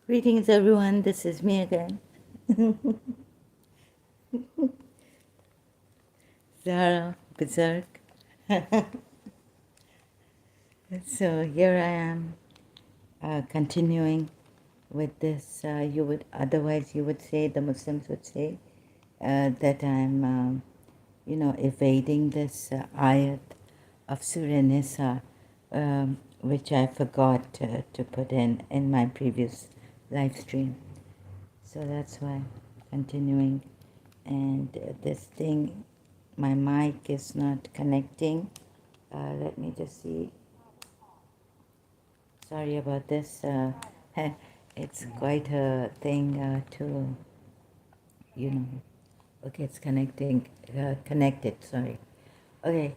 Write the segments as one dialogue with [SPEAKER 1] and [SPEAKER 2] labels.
[SPEAKER 1] Greetings, everyone. This is me again. Zara Berserk. So here I am, continuing with this. You would say, the Muslims would say, that I'm, evading this ayat of Surah Nisa, which I forgot to put in my previous live stream. So that's why I'm continuing. And this thing, my mic is not connecting. Let me just see. Sorry about this. It's quite a thing to, okay, it's connected, sorry. Okay,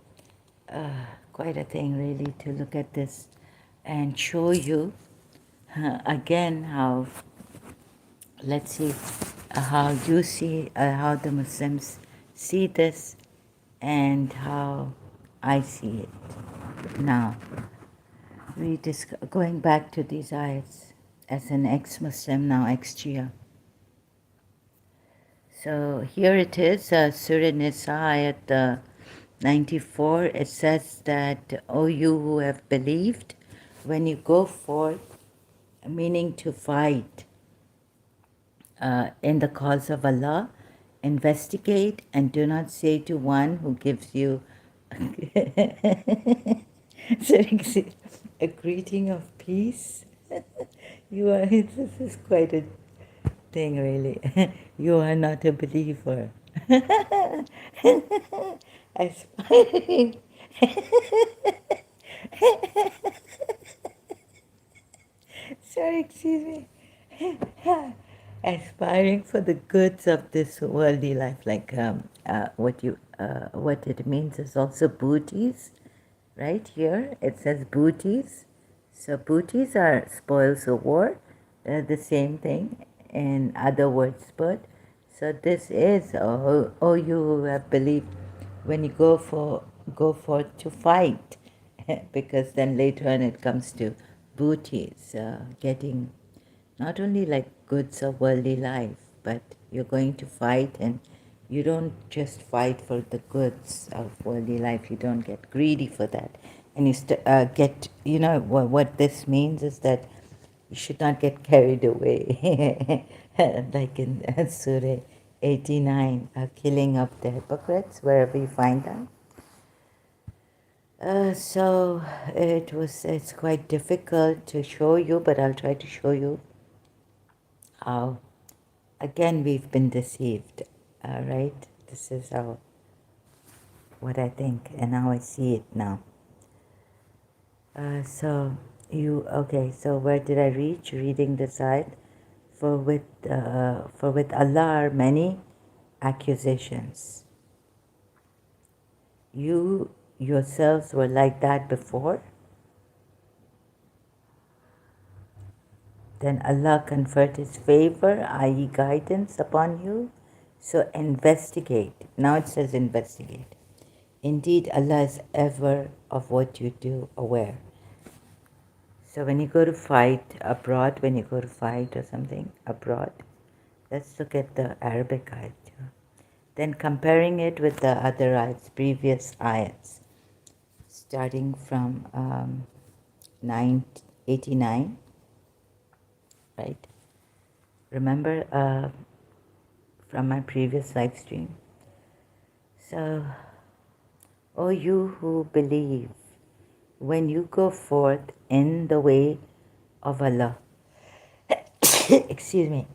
[SPEAKER 1] quite a thing really to look at this and show you again how, let's see how you see, how the Muslims see this and how I see it now. Going back to these ayats as an ex-Muslim, now ex-Shia. So here it is, Surah Nisa, ayat 94. It says that, O you who have believed, when you go forth, meaning to fight in the cause of Allah, investigate and do not say to one who gives you a greeting of peace. This is quite a thing, really. You are not a believer. Aspiring. Sorry, excuse me. Aspiring for the goods of this worldly life, like what it means is also booties. Right here it says booties. So booties are spoils of war. They're the same thing in other words, but so this is, oh you who have believed, when you go for to fight, because then later on it comes to booties, getting not only like goods of worldly life, but you're going to fight, and you don't just fight for the goods of worldly life. You don't get greedy for that, and you get, what this means is that you should not get carried away, like in Surah 89, killing of the hypocrites, wherever you find them. So it's quite difficult to show you, but I'll try to show you how, again, we've been deceived, right? This is what I think and how I see it now. So where did I reach? Reading the side. For with Allah are many accusations. You yourselves were like that before. Then Allah conferred His favor, i.e. guidance, upon you. So investigate. Now it says investigate. Indeed, Allah is ever of what you do aware. So when you go to fight abroad, when you go to fight or something abroad, let's look at the Arabic ayat. Then comparing it with the other ayats, previous ayats, starting from 89, right? Remember from my previous live stream. So, O you who believe, when you go forth in the way of Allah, excuse me,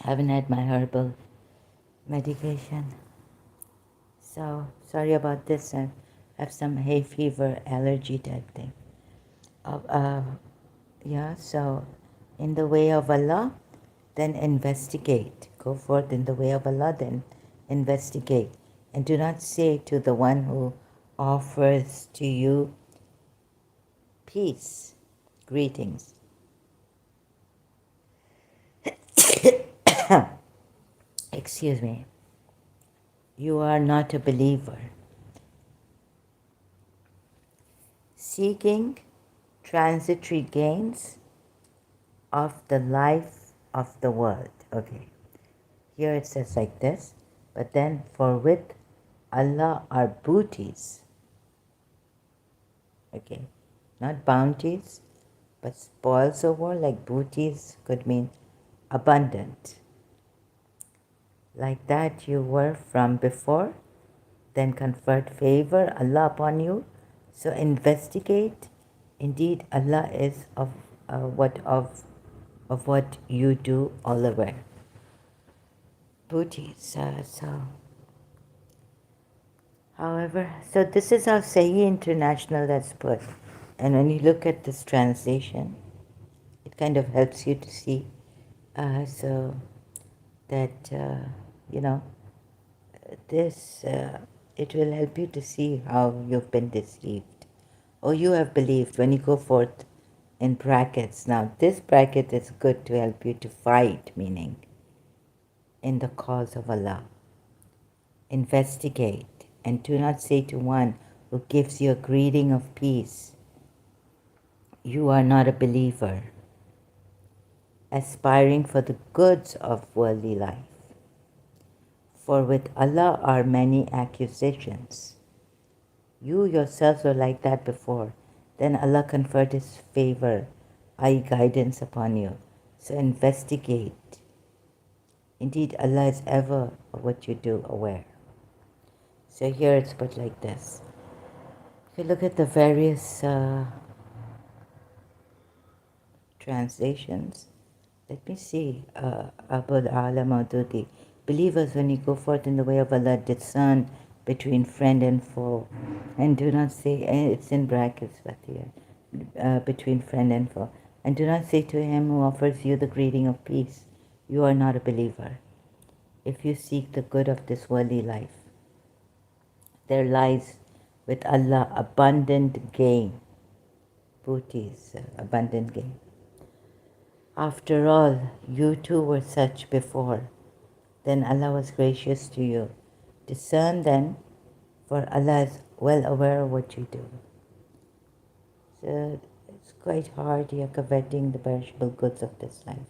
[SPEAKER 1] haven't had my herbal medication, so sorry about this. I have some hay fever allergy type thing. Yeah, so in the way of Allah, then investigate. Go forth in the way of Allah, then investigate. And do not say to the one who offers to you peace, greetings. Excuse me. You are not a believer. Seeking transitory gains of the life of the world. Okay. Here it says like this, but then for with Allah are booties. Okay. Not bounties, but spoils of war, like booties could mean abundant. Like that you were from before, then conferred favor Allah upon you. So investigate. Indeed, Allah is of what you do all aware. Booties. However, so this is how Sahih International has put. And when you look at this translation, it kind of helps you to see so that, you know, this, it will help you to see how you've been deceived. Or you have believed when you go forth in brackets. Now, this bracket is good to help you to fight, meaning in the cause of Allah. Investigate, and do not say to one who gives you a greeting of peace, you are not a believer, aspiring for the goods of worldly life. For with Allah are many accusations. You yourselves were like that before. Then Allah conferred His favor, i.e. guidance upon you. So investigate. Indeed, Allah is ever of what you do aware. So here it's put like this. If you look at the various translations, let me see. Abul Ala Maududi. Believers, when you go forth in the way of Allah, discern between friend and foe. And do not say, it's in brackets, but here, between friend and foe. And do not say to him who offers you the greeting of peace, you are not a believer. If you seek the good of this worldly life, there lies with Allah abundant gain. Booties, abundant gain. After all, you too were such before. Then Allah was gracious to you. Discern then, for Allah is well aware of what you do. So it's quite hard here coveting the perishable goods of this life.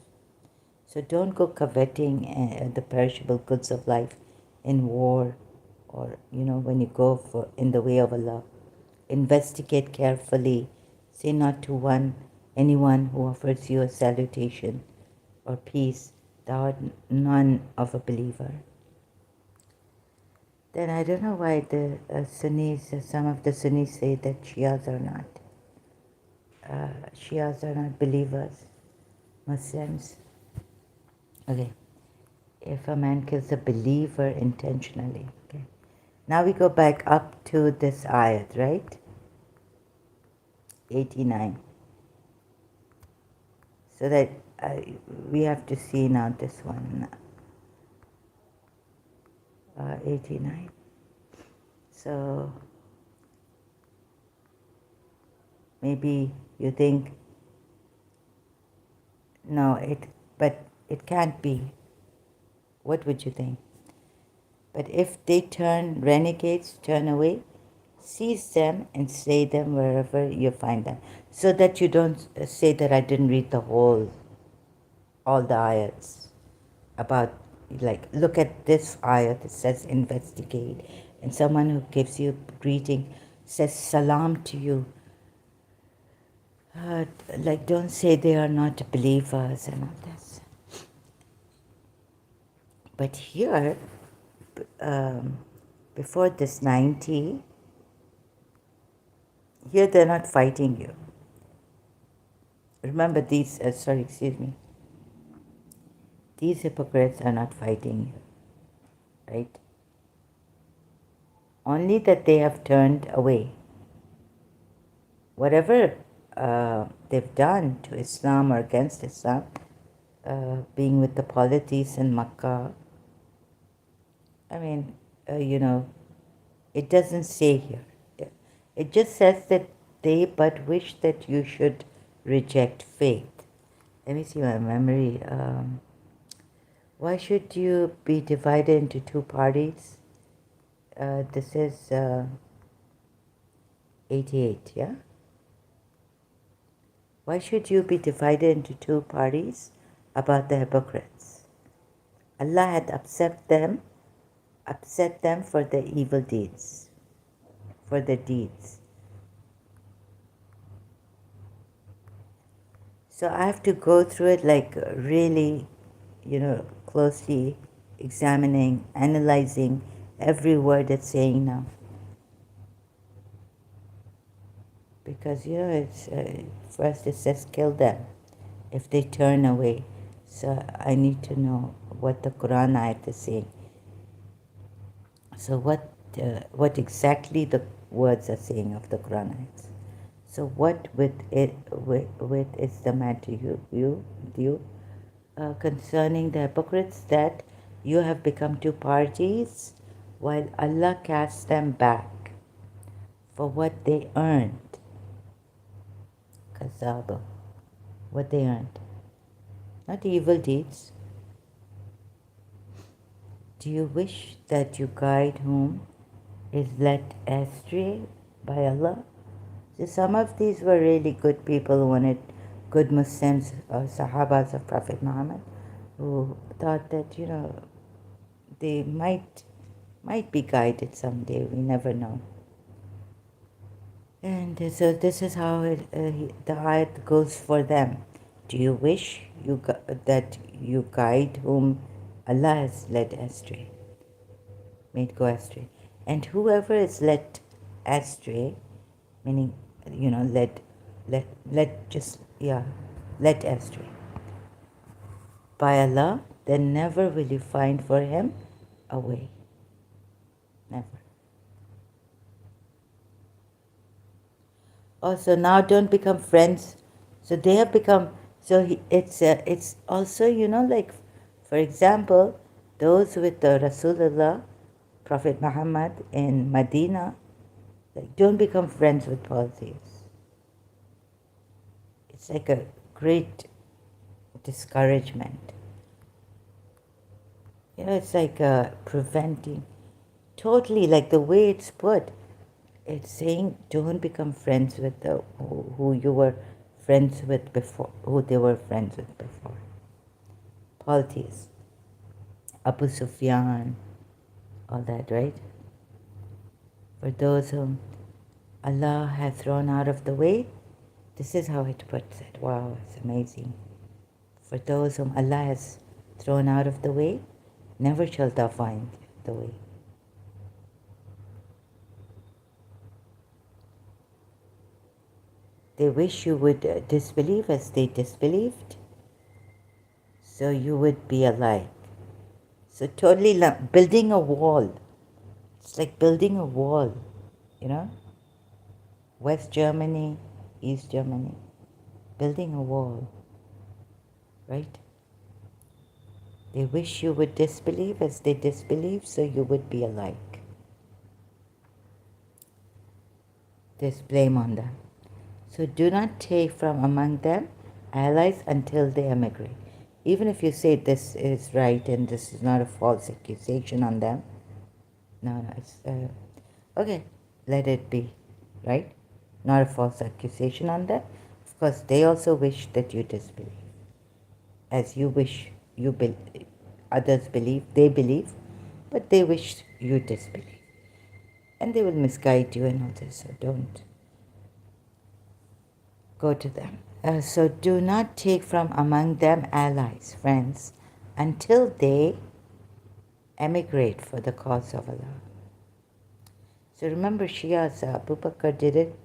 [SPEAKER 1] So don't go coveting the perishable goods of life in war or, when you go for in the way of Allah. Investigate carefully. Say not to anyone who offers you a salutation or peace, thou art none of a believer. Then I don't know why the Sunnis, some of the Sunnis say that Shias are not. Shias are not believers, Muslims. Okay, if a man kills a believer intentionally. Okay, now we go back up to this ayat, right? 89. So that we have to see now this one. 89. So maybe you think, no, but it can't be. What would you think? But if they renegades turn away, seize them and slay them wherever you find them. So that you don't say that I didn't read all the ayats about, like, look at this ayat, it says investigate. And someone who gives you a greeting says salam to you. Like, don't say they are not believers and all this. But here, before this 90, here they're not fighting you. Remember these, these hypocrites are not fighting you, right? Only that they have turned away. Whatever they've done to Islam or against Islam, being with the polities in Makkah. I mean, it doesn't say here. It just says that they but wish that you should reject faith. Let me see my memory. Why should you be divided into two parties? This is 88, yeah? Why should you be divided into two parties about the hypocrites? Allah had upset them for their evil deeds, for their deeds. So I have to go through it like really, closely examining, analyzing every word it's saying now. Because, it's first it says kill them if they turn away. So I need to know what the Quran ayat is saying. So what exactly the words are saying of the Quran ayats. So what with is the matter you concerning the hypocrites, that you have become two parties while Allah casts them back for what they earned. Kazaba, what they earned, not evil deeds. Do you wish that you guide whom is led astray by Allah? So some of these were really good people who wanted good Muslims, Sahabas of Prophet Muhammad, who thought that, they might be guided someday. We never know. And so this is how the ayat goes for them. Do you wish that you guide whom Allah has led astray, made go astray? And whoever is led astray, meaning, led astray by Allah, then never will you find for him a way. Never. Also, now don't become friends. So they have become, it's also, like, for example, those with the Rasulullah, Prophet Muhammad in Medina, like, don't become friends with polytheists. It's like a great discouragement. It's like preventing, totally, like the way it's put. It's saying don't become friends with who you were friends with before, who they were friends with before. Polytheists, Abu Sufyan, all that, right? For those whom Allah has thrown out of the way, this is how it puts it. Wow, it's amazing. For those whom Allah has thrown out of the way, never shall thou find the way. They wish you would disbelieve as they disbelieved, so you would be alike. So totally building a wall. It's like building a wall, West Germany, East Germany, building a wall, right? They wish you would disbelieve as they disbelieve, so you would be alike. There's blame on them. So do not take from among them allies until they emigrate. Even if you say this is right and this is not a false accusation on them, no, it's okay, let it be, right? Not a false accusation on them. Of course, they also wish that you disbelieve, as you wish others believe, they believe, but they wish you disbelieve, and they will misguide you and all this. So don't go to them. So do not take from among them allies, friends, until they emigrate for the cause of Allah. So remember, Shias, Abu Bakr did it,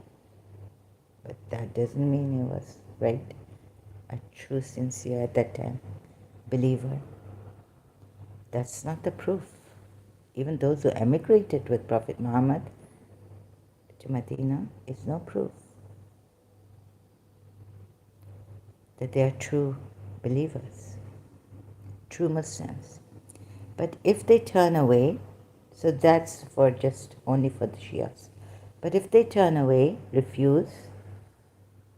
[SPEAKER 1] but that doesn't mean he was right, a true, sincere at that time believer. That's not the proof. Even those who emigrated with Prophet Muhammad to Medina is no proof. that they are true believers, true Muslims. But if they turn away, so that's for just only for the Shias. But if they turn away, refuse,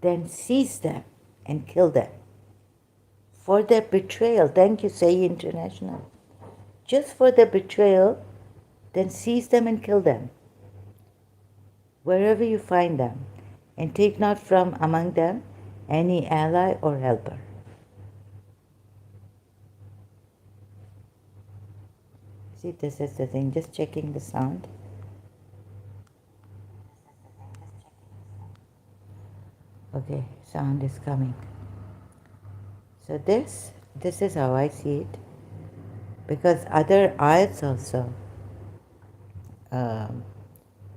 [SPEAKER 1] then seize them and kill them for their betrayal. Thank you, Say International. Just for their betrayal, then seize them and kill them wherever you find them, and take not from among them any ally or helper. See, this is the thing, just checking the sound. Okay, sound is coming. So this is how I see it, because other ayats also,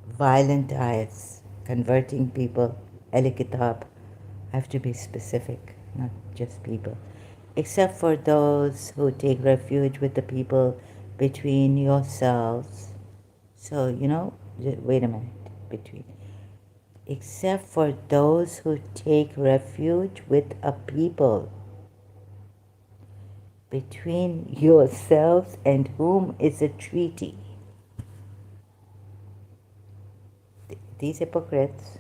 [SPEAKER 1] violent ayats, converting people, al-kitab, have to be specific, not just people. Except for those who take refuge with the people between yourselves. So, wait a minute, between. Except for those who take refuge with a people between yourselves and whom is a treaty. These hypocrites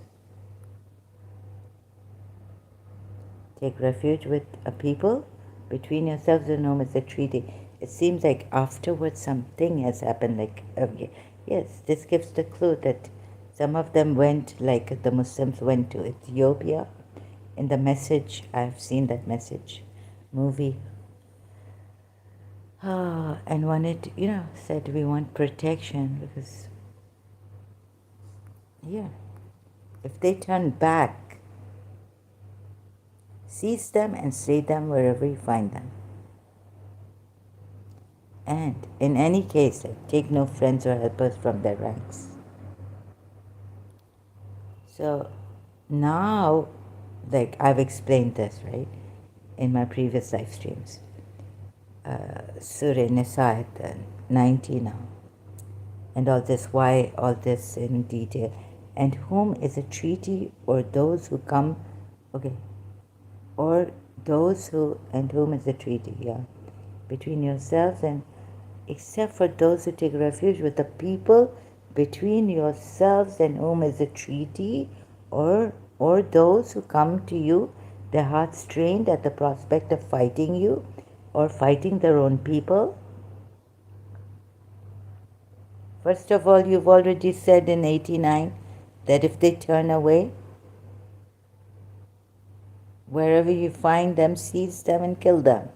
[SPEAKER 1] take refuge with a people between yourselves and whom is a treaty. It seems like afterwards something has happened, like, yes, this gives the clue that some of them went, like the Muslims went to Ethiopia. In the message, I've seen that message movie. And when it, said we want protection, because, if they turn back, seize them and slay them wherever you find them. And in any case, take no friends or helpers from their ranks. So now, like I've explained this, right, in my previous live streams. Surah Nisa 90 now. And all this, why all this in detail. And whom is a treaty, or those who come, or those who, and whom is a treaty, between yourselves and, except for those who take refuge with the people between yourselves and whom is a treaty, or those who come to you, their hearts strained at the prospect of fighting you or fighting their own people. First of all, you've already said in 89 that if they turn away, wherever you find them, seize them and kill them.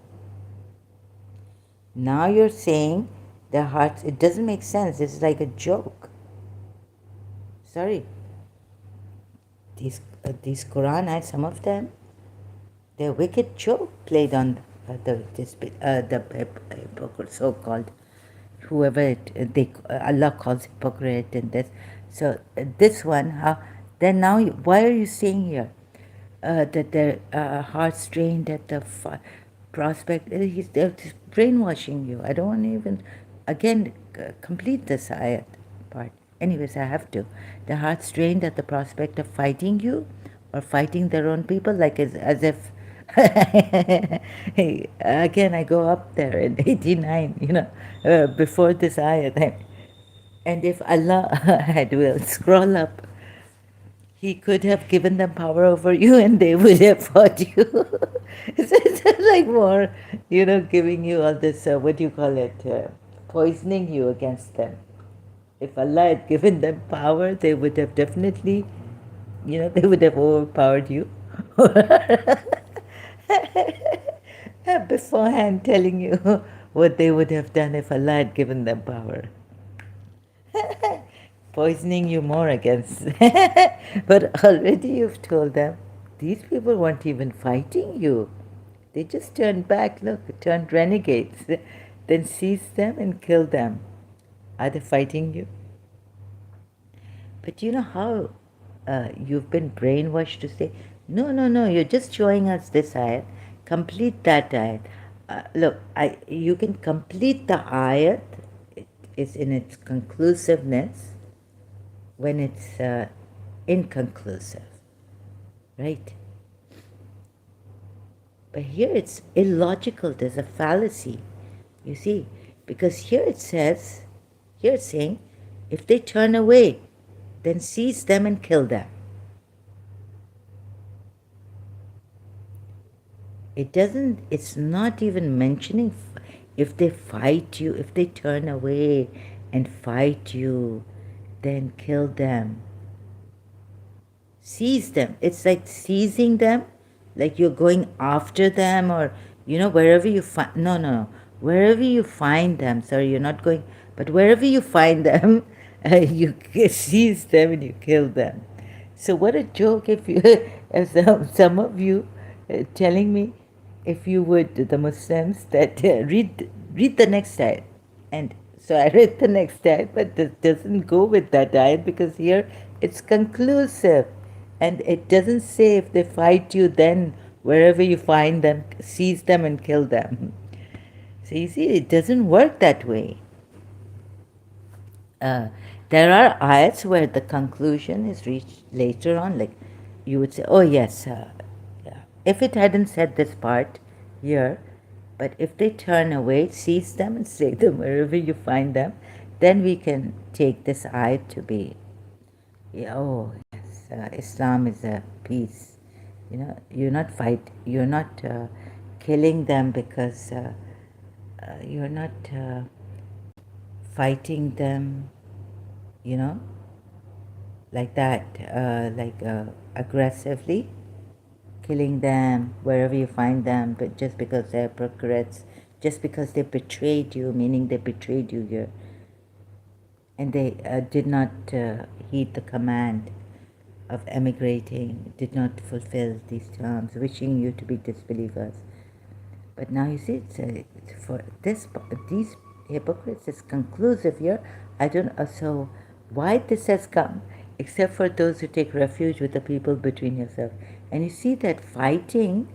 [SPEAKER 1] Now you're saying their hearts, it doesn't make sense. It's like a joke. Sorry. These Quran ayats, some of them, they're wicked joke played on the hypocrite, so-called, whoever Allah calls hypocrite and this. So this one, then now, why are you saying here that their hearts strained at the prospect? They're just brainwashing you. I don't want to even, again, complete this ayat part. Anyways, I have to. Their hearts strained at the prospect of fighting you or fighting their own people, like as if, hey, again, I go up there in 89, before this ayat. And if Allah had will, scroll up, He could have given them power over you and they would have fought you. It's like more, giving you all this, what do you call it, poisoning you against them. If Allah had given them power, they would have definitely, they would have overpowered you. Beforehand telling you what they would have done if Allah had given them power. Poisoning you more against. But already you've told them, these people weren't even fighting you. They just turned back, turned renegades. Then seize them and kill them. Are they fighting you? But you know how you've been brainwashed to say, no, you're just showing us this ayat. Complete that ayat. Look, you can complete the ayat. It is in its conclusiveness when it's inconclusive, right? But here it's illogical. There's a fallacy, you see, because here it says, here it's saying, if they turn away, then seize them and kill them. It doesn't, it's not even mentioning if they fight you, if they turn away and fight you, then kill them. Seize them. It's like seizing them, like you're going after them, or, wherever you find, no. Wherever you find them, sorry, you're not going, but wherever you find them, you seize them and you kill them. So what a joke if you, as some of you telling me, if you would, the Muslims, that read the next ayat. And so I read the next ayat, but this doesn't go with that ayat because here it's conclusive. And it doesn't say if they fight you, then wherever you find them, seize them and kill them. So you see, it doesn't work that way. There are ayats where the conclusion is reached later on, like you would say, oh yes, yeah. If it hadn't said this part here, but if they turn away, seize them and slay them wherever you find them, then we can take this ayat to be, oh yes, Islam is a peace. You're not killing them because you're not fighting them, like that, aggressively, killing them wherever you find them, but just because they're hypocrites, just because they betrayed you, meaning they betrayed you here, and they did not heed the command of emigrating, did not fulfill these terms, wishing you to be disbelievers. But now you see, it's for these hypocrites, it's conclusive here. I don't know, so why this has come, except for those who take refuge with the people between yourself. And you see that fighting,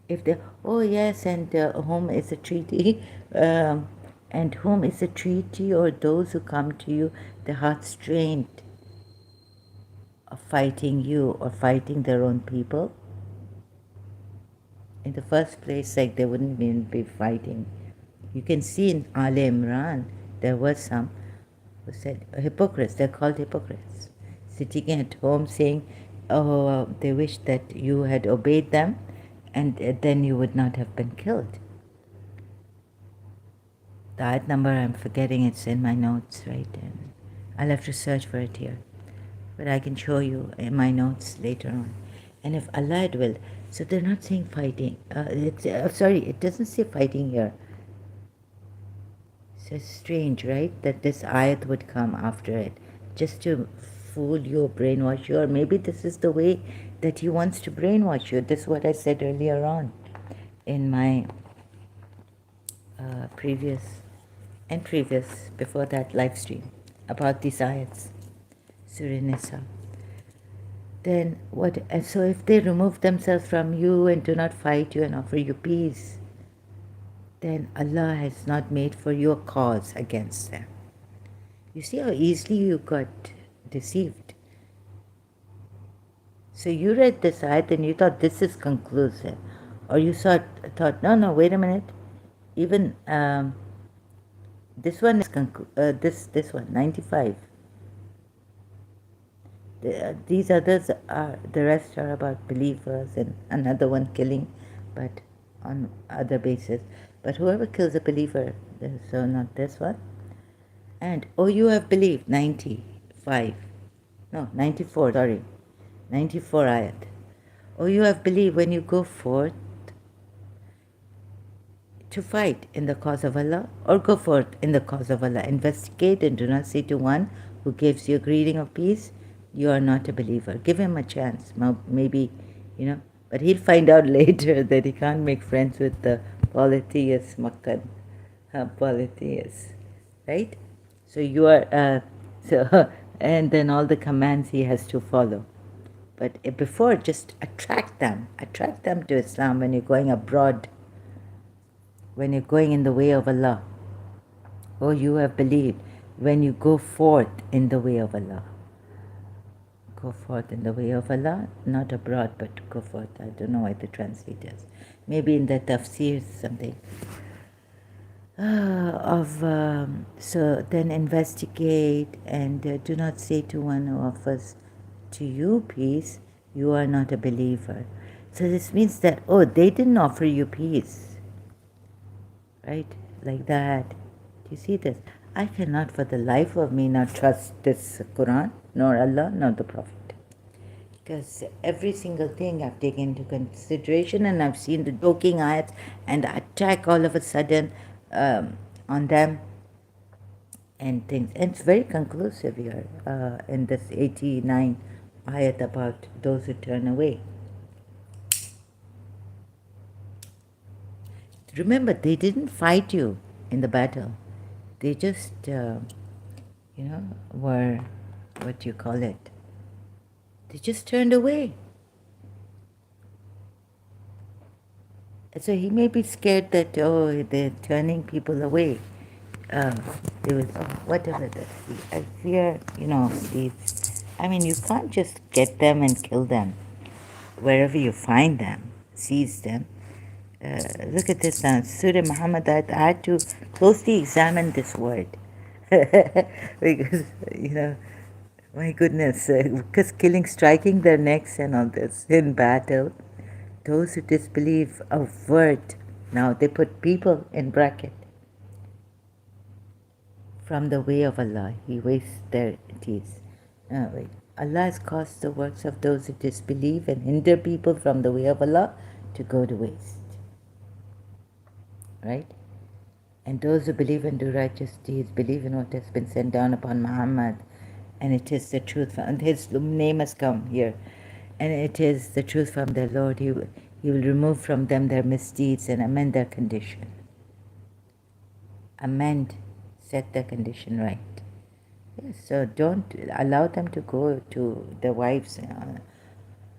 [SPEAKER 1] if they, oh yes, and whom is a treaty, and whom is a treaty, or those who come to you, the heart strained of fighting you or fighting their own people. In the first place, like they wouldn't even be fighting. You can see in Al Imran, there were some who said, hypocrites, they're called hypocrites, sitting at home saying, oh, they wish that you had obeyed them, and then you would not have been killed. The ayat number I'm forgetting, it's in my notes, right? And I'll have to search for it here. But I can show you in my notes later on. And if Allah had will, so they're not saying fighting. Sorry, it doesn't say fighting here. So it's strange, right? That this ayat would come after it, just to fool you, brainwash you, or maybe this is the way that he wants to brainwash you. This is what I said earlier on in my previous, before that live stream about these ayats, Surah Nisa. Then what? And so if they remove themselves from you and do not fight you and offer you peace, then Allah has not made for you a cause against them. You see how easily you got deceived. So you read this ayat and you thought this is conclusive, or you thought no, wait a minute, even this one is this one 95. These others are, the rest are about believers, and another one killing, but on other basis. But whoever kills a believer, so not this one. And oh, you have believed, 95, no, 94, sorry, 94 ayat. Oh, you have believed when you go forth to fight in the cause of Allah, or go forth in the cause of Allah. Investigate and do not say to one who gives you a greeting of peace, you are not a believer. Give him a chance, maybe, but he'll find out later that he can't make friends with the polytheist Makkan, polytheist, right? So you are, and then all the commands he has to follow. But before, just attract them to Islam when you're going abroad, when you're going in the way of Allah. Oh, you have believed when you go forth in the way of Allah. Go forth in the way of Allah, not abroad, but go forth. I don't know why the translators. maybe in the tafsir something. So then investigate and do not say to one who offers to you peace, you are not a believer. So this means that, oh, they didn't offer you peace, right? Like that. Do you see this? I cannot for the life of me not trust this Quran, nor Allah, nor the Prophet. Because every single thing I've taken into consideration, and I've seen the joking ayats and the attack all of a sudden on them and things. And it's very conclusive here in this 89 ayat about those who turn away. Remember, they didn't fight you in the battle. They just, were, what do you call it? They just turned away. So he may be scared that, oh, they're turning people away. They will, whatever that. I fear, these. I mean, you can't just get them and kill them wherever you find them, seize them. Look at this now, Surah Muhammad. I had to closely examine this word because my goodness, because striking their necks and all this in battle. Those who disbelieve avert. Now they put people in bracket. From the way of Allah, He wastes their teeth. Allah has caused the works of those who disbelieve and hinder people from the way of Allah to go to waste. Right? And those who believe and do righteous deeds, believe in what has been sent down upon Muhammad, and it is the truth. And His name has come here, and it is the truth from their Lord. He will remove from them their misdeeds and amend their condition. Set their condition right. Yes, so don't allow them to go to their wives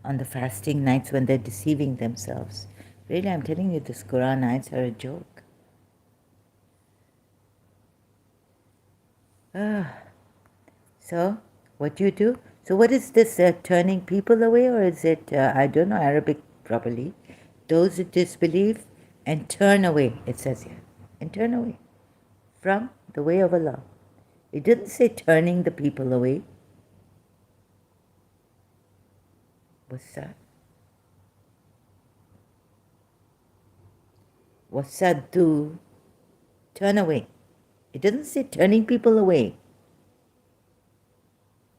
[SPEAKER 1] on the fasting nights when they're deceiving themselves. Really, I'm telling you, these Quran nights are a joke. So, what do you do? So what is this, turning people away, or is it, I don't know Arabic properly, those who disbelieve and turn away, it says here, and turn away from the way of Allah. It didn't say turning the people away. What's that? Wasaddu, turn away. It doesn't say turning people away.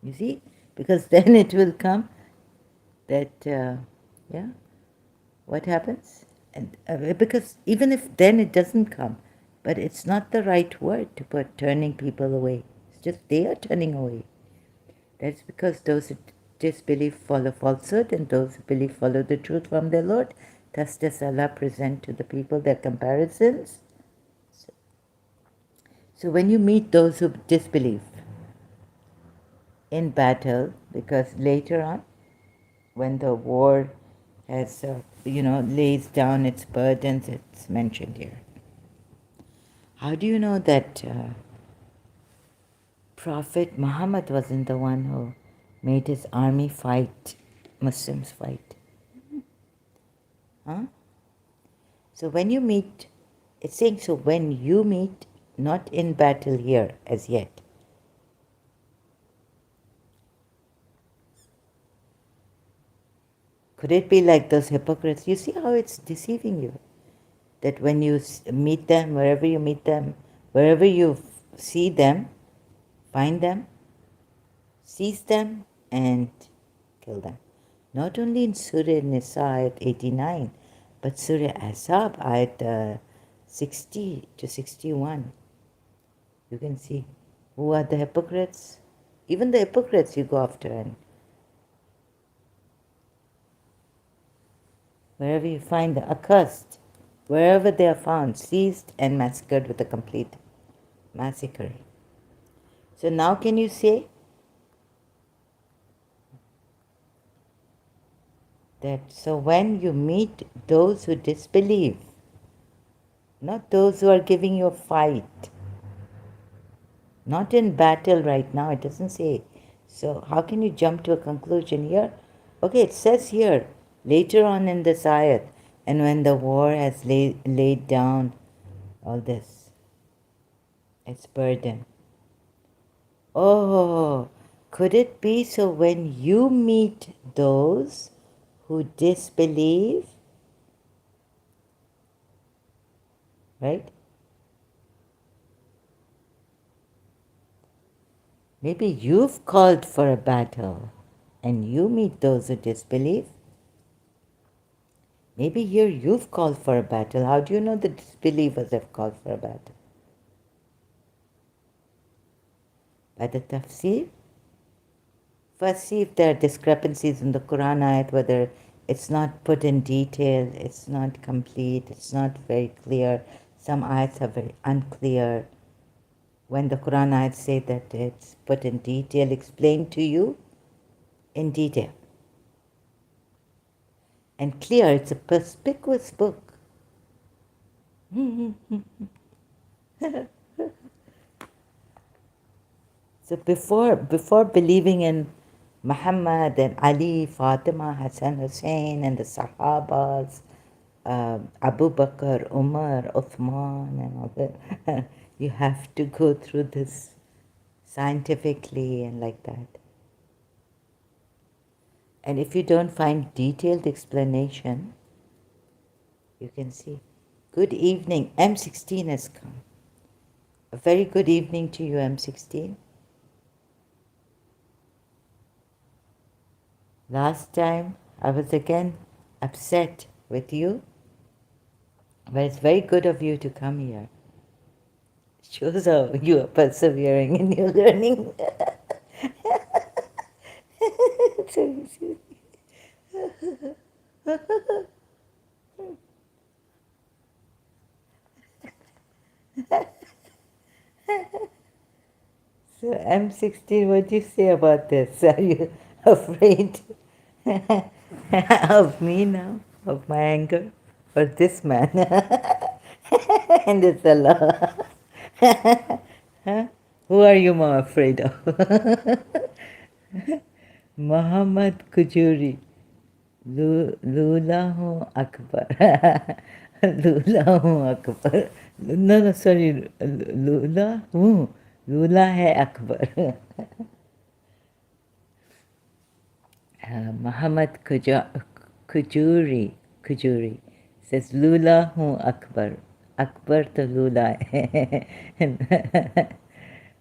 [SPEAKER 1] You see? Because then it will come that, what happens? And because even if then it doesn't come, but it's not the right word to put turning people away. It's just they are turning away. That's because those who disbelieve follow falsehood, and those who believe follow the truth from their Lord. Thus does Allah present to the people their comparisons. So when you meet those who disbelieve in battle, because later on, when the war has, lays down its burdens, it's mentioned here. How do you know that Prophet Muhammad wasn't the one who made his army fight, Muslims fight? Huh? So when you meet, it's saying, so when you meet, not in battle here as yet. Could it be like those hypocrites? You see how it's deceiving you? That when you meet them, wherever you meet them, wherever you see them, find them, seize them, and kill them. Not only in Surah Nisa ayat 89, but Surah Ahzab ayat 60 to 61. You can see who are the hypocrites. Even the hypocrites you go after, and wherever you find the accursed, wherever they are found, seized and massacred with a complete massacre. So now can you say that, so when you meet those who disbelieve, not those who are giving you a fight, not in battle right now, it doesn't say. So how can you jump to a conclusion here? Okay, it says here, later on in this ayat, And when the war has laid down all this, its burden. Oh, could it be so when you meet those who disbelieve, right? Maybe you've called for a battle and you meet those who disbelieve. Maybe here you've called for a battle. How do you know the disbelievers have called for a battle? By the tafsir? First, see if there are discrepancies in the Quran ayat, whether it's not put in detail, it's not complete, it's not very clear. Some ayats are very unclear. When the Quran ayats say that it's put in detail, explained to you in detail. And clear, it's a perspicuous book. So before believing in Muhammad and Ali, Fatima, Hassan, Hussein, and the Sahabas, Abu Bakr, Umar, Uthman, and all that, you have to go through this scientifically and like that. And if you don't find detailed explanation, you can see. Good evening, M16 has come. A very good evening to you, M16. Last time I was again upset with you, but it's very good of you to come here. Shows how you are persevering in your learning. So M16, what do you say about this? Are you afraid of me now? Of my anger? Or this man? And it's Allah. Huh? Who are you more afraid of? Muhammad Kujuri. Lulahu Akbar. Lulahu Akbar. No, sorry. Lula? Lula hai Akbar. Muhammad Kujuri says Lula hu Akbar. Akbar to Lula.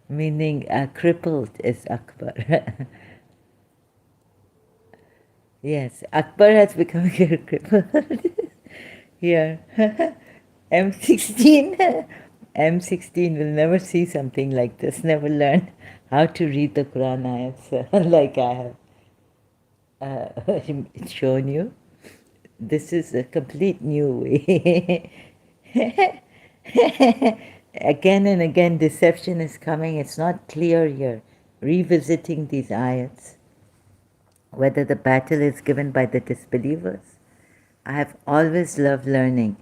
[SPEAKER 1] Meaning crippled is Akbar. Yes, Akbar has become very crippled. Here. M16. M16 will never see something like this, never learn how to read the Quran ayats like I have shown you. This is a complete new way. Again and again, deception is coming. It's not clear here. Revisiting these ayats, whether the battle is given by the disbelievers. I have always loved learning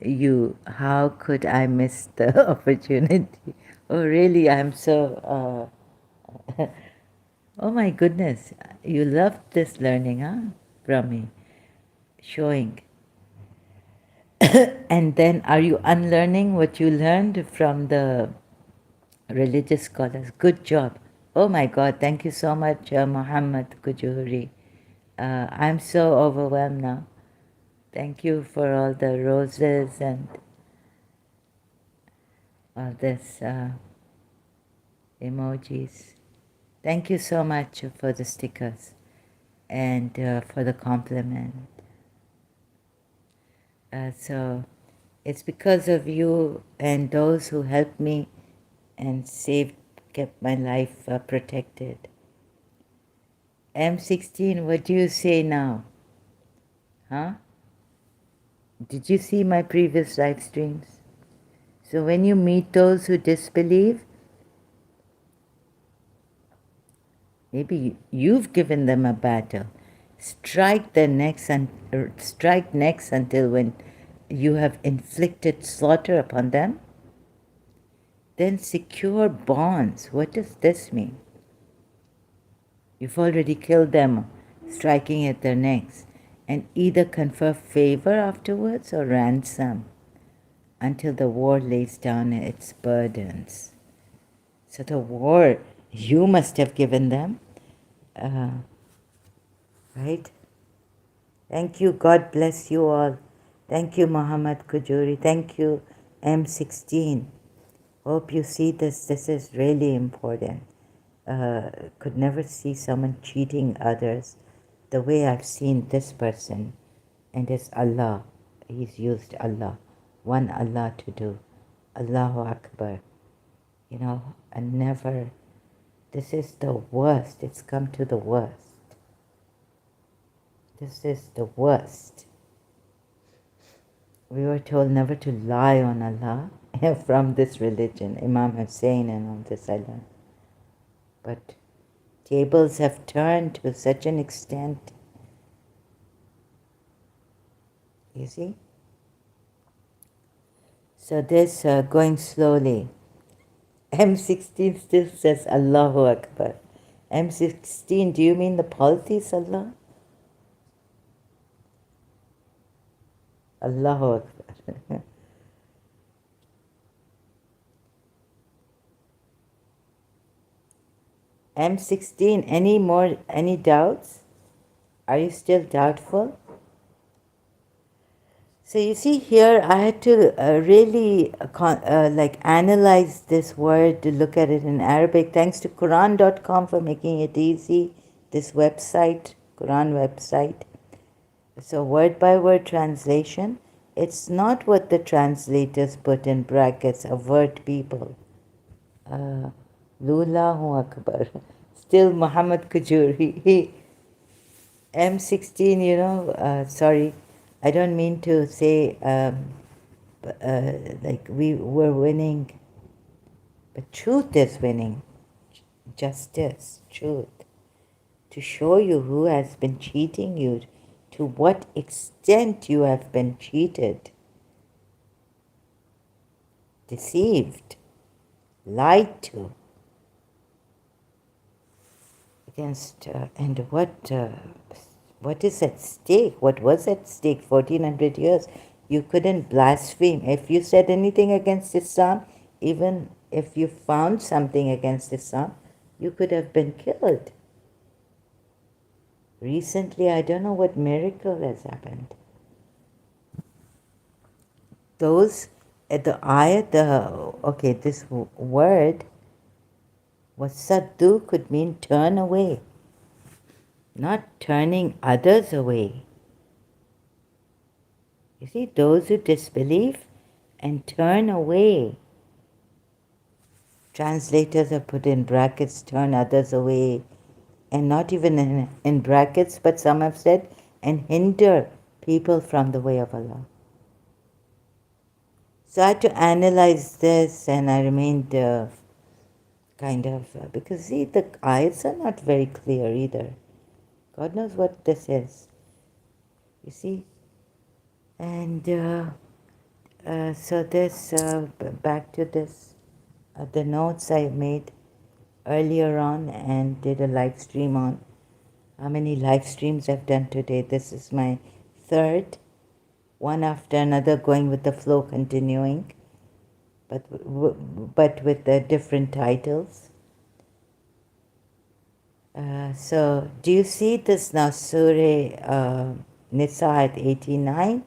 [SPEAKER 1] you. How could I miss the opportunity? Oh, really? I'm so... oh my goodness. You loved this learning, huh? From me. Showing. And then are you unlearning what you learned from the religious scholars? Good job. Oh my God, thank you so much, Muhammad Kujuri. I'm so overwhelmed now. Thank you for all the roses and all this emojis. Thank you so much for the stickers and for the compliment. So it's because of you and those who helped me and kept my life protected. M16, what do you say now? Huh? Did you see my previous live streams? So when you meet those who disbelieve, maybe you've given them a battle. Strike necks until when you have inflicted slaughter upon them. Then secure bonds. What does this mean? You've already killed them, striking at their necks. and either confer favor afterwards or ransom until the war lays down its burdens. So the war you must have given them, right? Thank you. God bless you all. Thank you, Muhammad Kujuri. Thank you, M16. Hope you see this. This is really important. Could never see someone cheating others the way I've seen this person. And it's Allah. He's used Allah. One Allah to do. Allahu Akbar. You know, and never. This is the worst. It's come to the worst. This is the worst. We were told never to lie on Allah from this religion, Imam Hussein and all this I learned. But tables have turned to such an extent. You see? So this going slowly. M16 still says Allahu Akbar. M16, do you mean the polytheist Allah? Allahu Akbar. M16, any doubts? Are you still doubtful? So you see here, I had to really analyze this word, to look at it in Arabic. Thanks to Quran.com for making it easy. This website, Quran website. So word by word translation. It's not what the translators put in brackets, avert people. Lullahu Akbar. Still Muhammad Kajuri. M16, sorry, I don't mean to say like we were winning, but truth is winning. Justice, truth. To show you who has been cheating you, to what extent you have been cheated, deceived, lied to. Against, and what is at stake? What was at stake 1400 years? You couldn't blaspheme. If you said anything against Islam, even if you found something against Islam, you could have been killed. Recently, I don't know what miracle has happened. Those, the ayat, this word was saddu could mean turn away, not turning others away. You see, those who disbelieve and turn away. Translators have put in brackets, turn others away, and not even in brackets, but some have said, and hinder people from the way of Allah. So I had to analyze this, and I remained because see, the ayats are not very clear either. God knows what this is. You see? And so this, back to this, the notes I made earlier on and did a live stream on. How many live streams I've done today? This is my third, one after another, going with the flow, continuing, but with the different titles. So do you see this now, Surah Nisa at 89?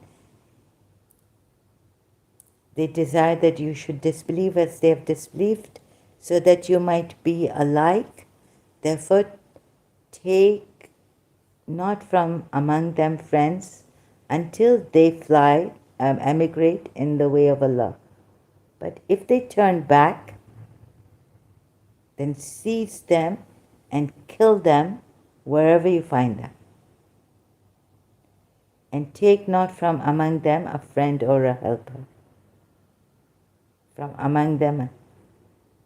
[SPEAKER 1] They desire that you should disbelieve as they have disbelieved, so that you might be alike. Therefore, take not from among them friends until they fly, emigrate in the way of Allah. But if they turn back, then seize them and kill them wherever you find them. And take not from among them a friend or a helper. From among them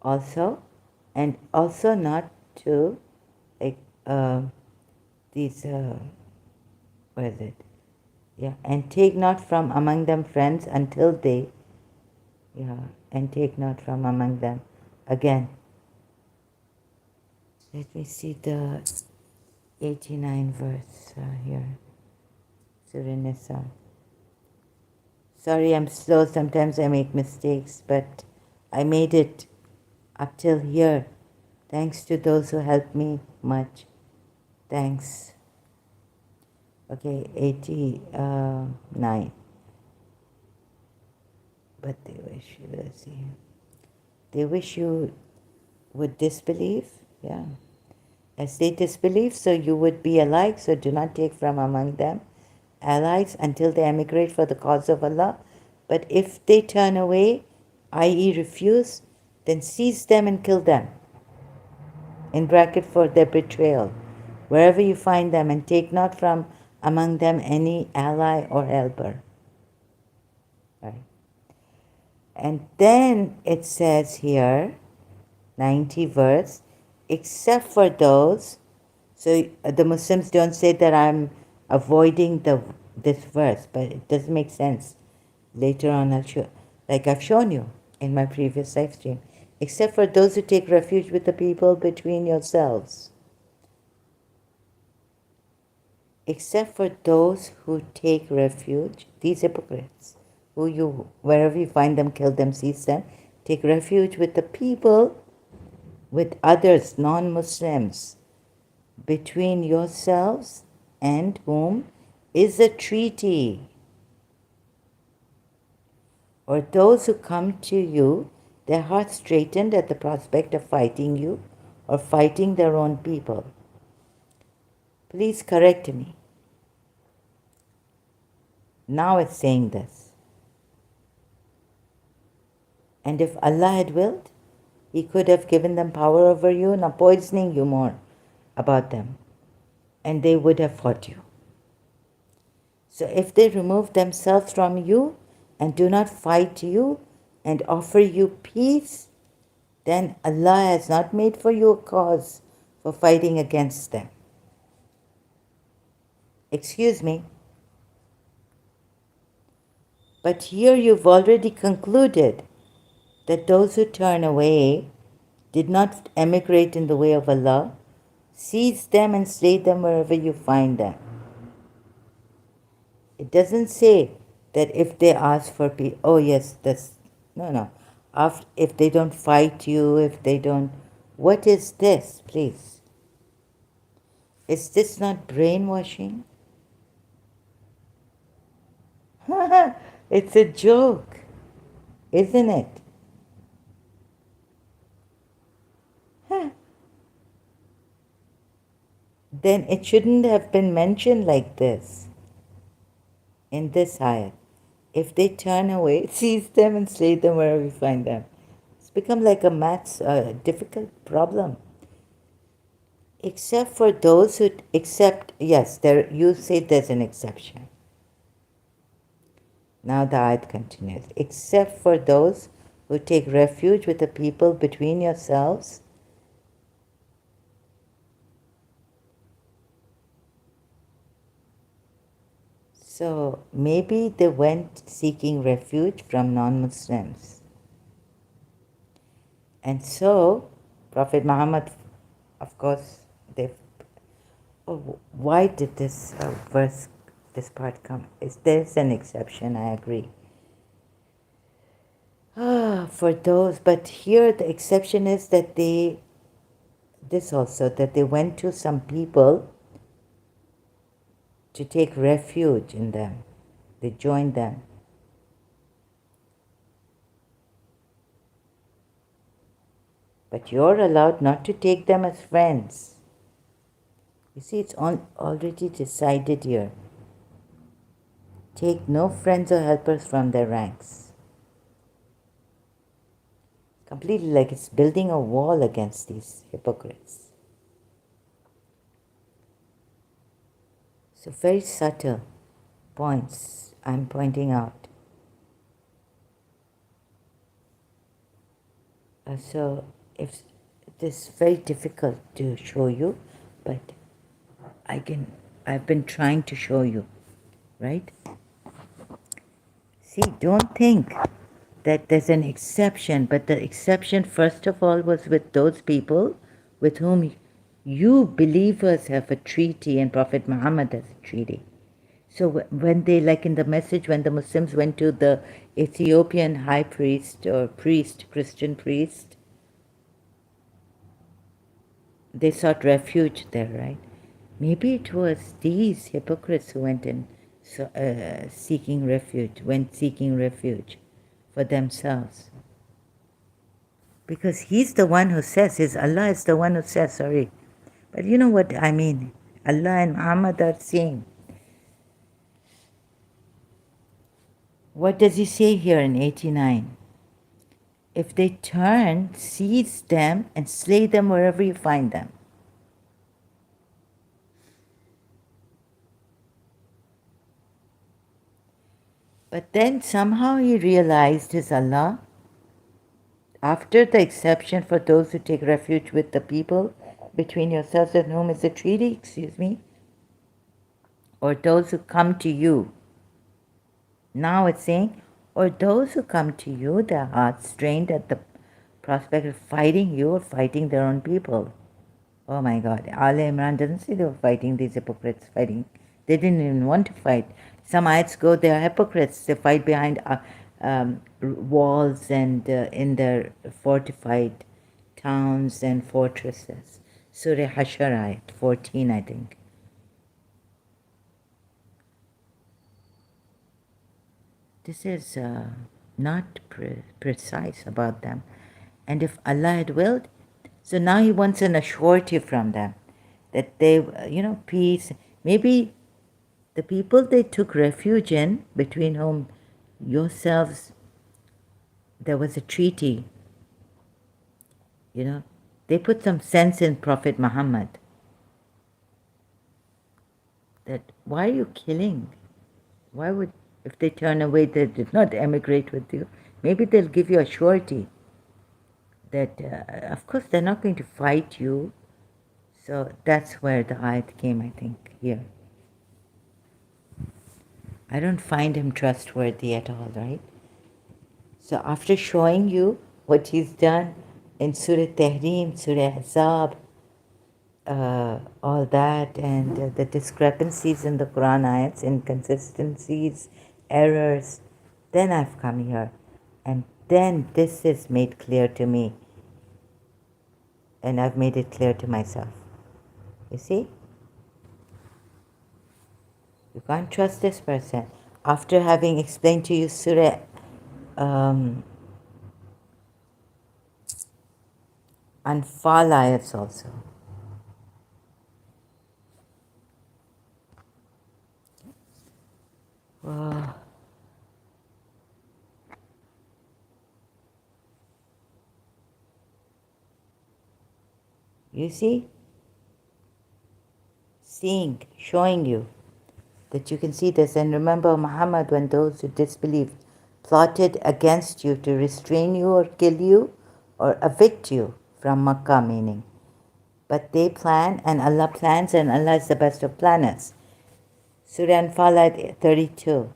[SPEAKER 1] also, and also not to what is it? Yeah, and take not from among them friends until they, and take not from among them. Again, let me see the 89 verse here. Surah Nisa. Sorry, I'm slow. Sometimes I make mistakes, but I made it up till here. Thanks to those who helped me much. Thanks. Okay, 89. But they wish you, let's see. They wish you would disbelieve. Yeah. As they disbelieve, so you would be alike, so do not take from among them allies until they emigrate for the cause of Allah. But if they turn away, i.e. refuse, then seize them and kill them, in bracket for their betrayal, wherever you find them, and take not from among them any ally or helper. Right. And then it says here, 90 verse, except for those, so the Muslims don't say that I'm avoiding this verse, but it doesn't make sense. Later on, I'll show, like I've shown you in my previous live stream, except for those who take refuge with the people between yourselves. Except for those who take refuge, these hypocrites, who you, wherever you find them, kill them, seize them, take refuge with the people, with others, non-Muslims, between yourselves and whom is a treaty, or those who come to you, their hearts straitened at the prospect of fighting you or fighting their own people. Please correct me. Now it's saying this. And if Allah had willed, He could have given them power over you, not poisoning you more about them, and they would have fought you. So if they remove themselves from you and do not fight you and offer you peace, then Allah has not made for you a cause for fighting against them. Excuse me. But here you've already concluded that those who turn away did not emigrate in the way of Allah. Seize them and slay them wherever you find them. It doesn't say that if they ask for peace, oh yes, that's, no. If they don't fight you, if they don't, what is this, please? Is this not brainwashing? It's a joke, isn't it? Then it shouldn't have been mentioned like this in this ayat. If they turn away, seize them and slay them wherever you find them. It's become like a maths difficult problem. Except for those who accept, yes, there you say there's an exception. Now the ayat continues. Except for those who take refuge with the people between yourselves. So maybe they went seeking refuge from non-Muslims. And so Prophet Muhammad, of course, why did this verse, this part come? There's an exception, I agree. For those, but here the exception is that they went to some people to take refuge in them. They joined them. But you're allowed not to take them as friends. You see, it's already decided here. Take no friends or helpers from their ranks. Completely like it's building a wall against these hypocrites. So very subtle points I'm pointing out. So if this is very difficult to show you, but I've been trying to show you, right? See, don't think that there's an exception, but the exception first of all was with those people with whom you believers have a treaty and Prophet Muhammad has a treaty. So when they, like in the message, when the Muslims went to the Ethiopian high priest or priest, Christian priest, they sought refuge there, right? Maybe it was these hypocrites who went in seeking refuge for themselves. Because he's the one who says, Allah is the one who says, sorry. But you know what I mean? Allah and Muhammad are same. What does he say here in 89? If they turn, seize them and slay them wherever you find them. But then somehow he realized his Allah, after the exception for those who take refuge with the people between yourselves and whom is a treaty, or those who come to you. Now it's saying, or those who come to you, their hearts strained at the prospect of fighting you or fighting their own people. Oh my God, Al Imran doesn't say they were fighting, these hypocrites fighting. They didn't even want to fight. Some ayats go, they are hypocrites. They fight behind walls and in their fortified towns and fortresses. Surah Hashar ayat 14, I think. This is not precise about them. And if Allah had willed, so now he wants an assurity from them that they, peace. Maybe the people they took refuge in, between whom yourselves, there was a treaty, they put some sense in Prophet Muhammad. That why are you killing? Why would, if they turn away, they did not emigrate with you, maybe they'll give you a surety that, of course, they're not going to fight you. So that's where the ayat came, I think, here. I don't find him trustworthy at all, right? So after showing you what he's done in Surah Tahrim, Surah Ahzab, all that, and the discrepancies in the Quran ayats, inconsistencies, errors, then I've come here. And then this is made clear to me. And I've made it clear to myself. You see? You can't trust this person. After having explained to you Surah Anfal ayats also. Wow. You see? Seeing, showing you that you can see this. And remember Muhammad, when those who disbelieved plotted against you to restrain you or kill you or evict you from Makkah, meaning. But they plan and Allah plans, and Allah is the best of planners. Surah Anfal 32.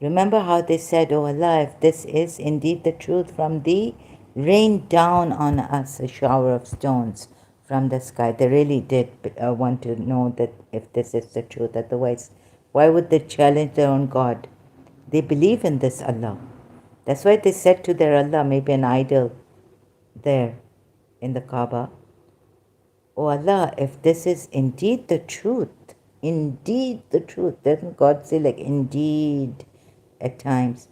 [SPEAKER 1] Remember how they said, "O Allah, if this is indeed the truth from thee, rain down on us a shower of stones from the sky." They really did want to know that if this is the truth. Otherwise, why would they challenge their own God? They believe in this Allah. That's why they said to their Allah, maybe an idol there in the Kaaba, "O Allah, if this is indeed the truth, indeed the truth," doesn't God say like indeed at times,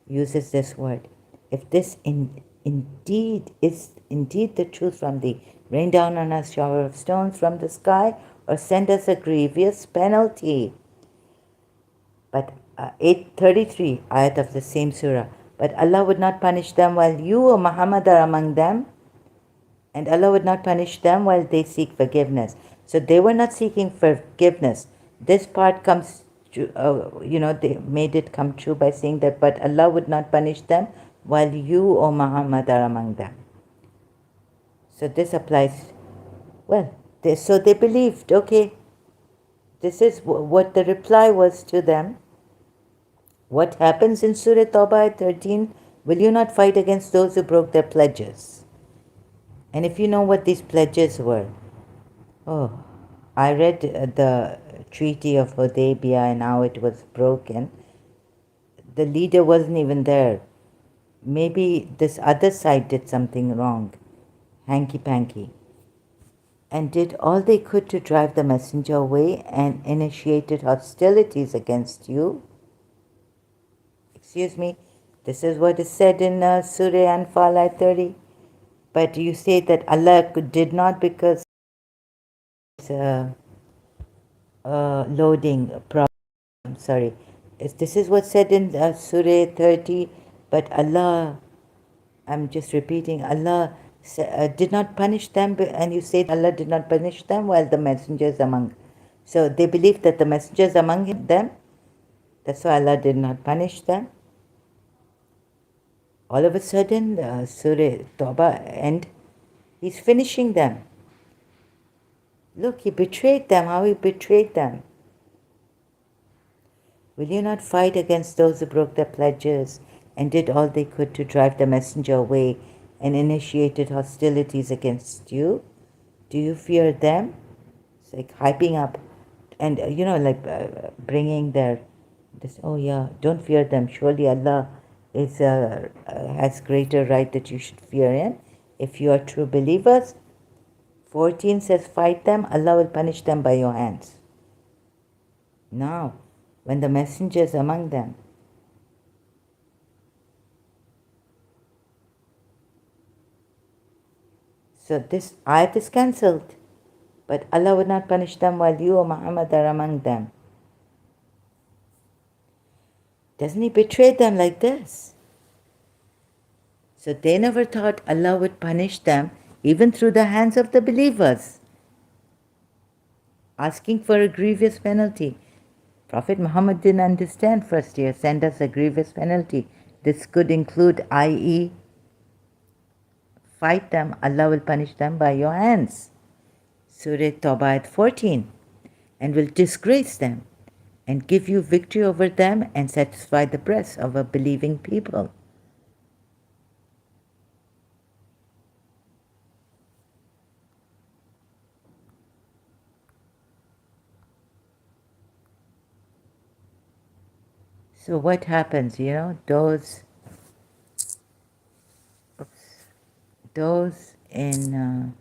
[SPEAKER 1] uses this word, "if this indeed is indeed the truth from thee, rain down on us shower of stones from the sky or send us a grievous penalty." But 833 ayat of the same surah, "But Allah would not punish them while you, O Muhammad, are among them, and Allah would not punish them while they seek forgiveness." So they were not seeking forgiveness. This part comes to, they made it come true by saying that, "But Allah would not punish them while you, O Muhammad, are among them." So this applies, well, so they believed, okay, this is what the reply was to them. What happens in Surah Tawbah 13? "Will you not fight against those who broke their pledges?" And if you know what these pledges were, I read the Treaty of Hudaybiyah and how it was broken, the leader wasn't even there. Maybe this other side did something wrong, hanky-panky, and did all they could to drive the messenger away and initiated hostilities against you. Excuse me, this is what is said in Surah Anfal ayat 30. But you say that Allah did not because loading problem. Sorry. This is what's said in Surah 30, but Allah, I'm just repeating, Allah did not punish them, and you say Allah did not punish them while the messengers among. So they believe that the messengers among them, that's why Allah did not punish them. All of a sudden, Surah Tawbah end, he's finishing them. Look, he betrayed them, how he betrayed them. Will you not fight against those who broke their pledges and did all they could to drive the messenger away and initiated hostilities against you? Do you fear them? It's like hyping up and, bringing their, this, oh yeah, don't fear them. Surely Allah is has greater right that you should fear Him. If you are true believers, 14 says, fight them, Allah will punish them by your hands. Now, when the messenger is among them, so this ayat is cancelled. But Allah would not punish them while you, O Muhammad, are among them. Doesn't He betray them like this? So they never thought Allah would punish them even through the hands of the believers, asking for a grievous penalty. Prophet Muhammad didn't understand first here, send us a grievous penalty. This could include, i.e., fight them, Allah will punish them by your hands. Surah Tawbah 14, and will disgrace them and give you victory over them and satisfy the breasts of a believing people. So what happens, those in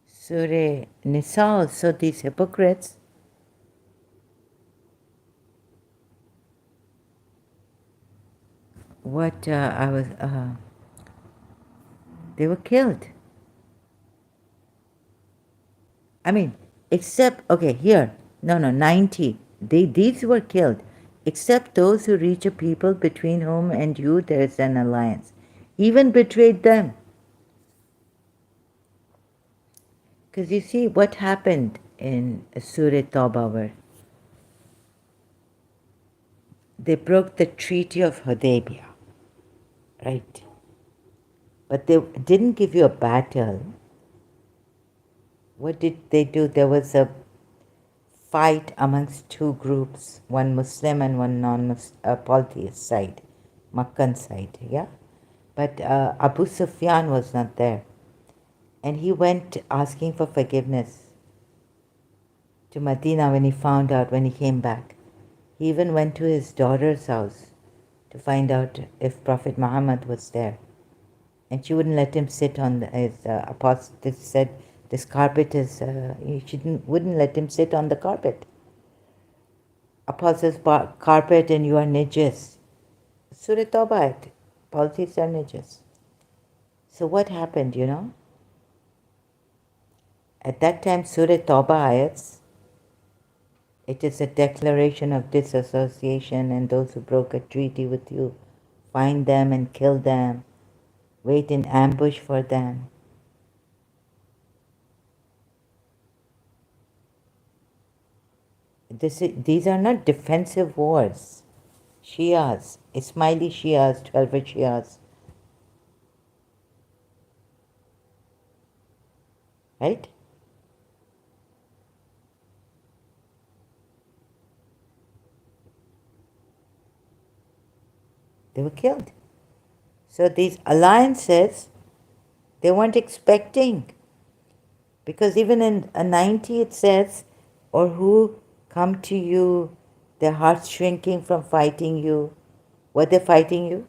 [SPEAKER 1] Surah Nisa also, these hypocrites, they were killed. I mean, except, okay, here, no, 90. These were killed, except those who reach a people between whom and you there is an alliance. Even betrayed them. Because you see what happened in Surah Tawbah, where they broke the Treaty of Hudaybiyah, right? But they didn't give you a battle. What did they do? There was a fight amongst two groups, one Muslim and one polytheist side, Makkan side, yeah? But Abu Sufyan was not there. And he went asking for forgiveness to Medina when he came back. He even went to his daughter's house to find out if Prophet Muhammad was there. And she wouldn't let him sit on his apostle said, this carpet is, she wouldn't let him sit on the carpet. Apostle's carpet and you are najis. Surah Tawbah, polytheists are najis. So what happened, At that time, Surah Tawbah ayats, it is a declaration of disassociation, and those who broke a treaty with you, find them and kill them, wait in ambush for them. These are not defensive wars. Shias, Ismaili Shias, 12 Shias. Right? They were killed. So these alliances, they weren't expecting. Because even in 90 it says, or who come to you, their hearts shrinking from fighting you. Were they fighting you?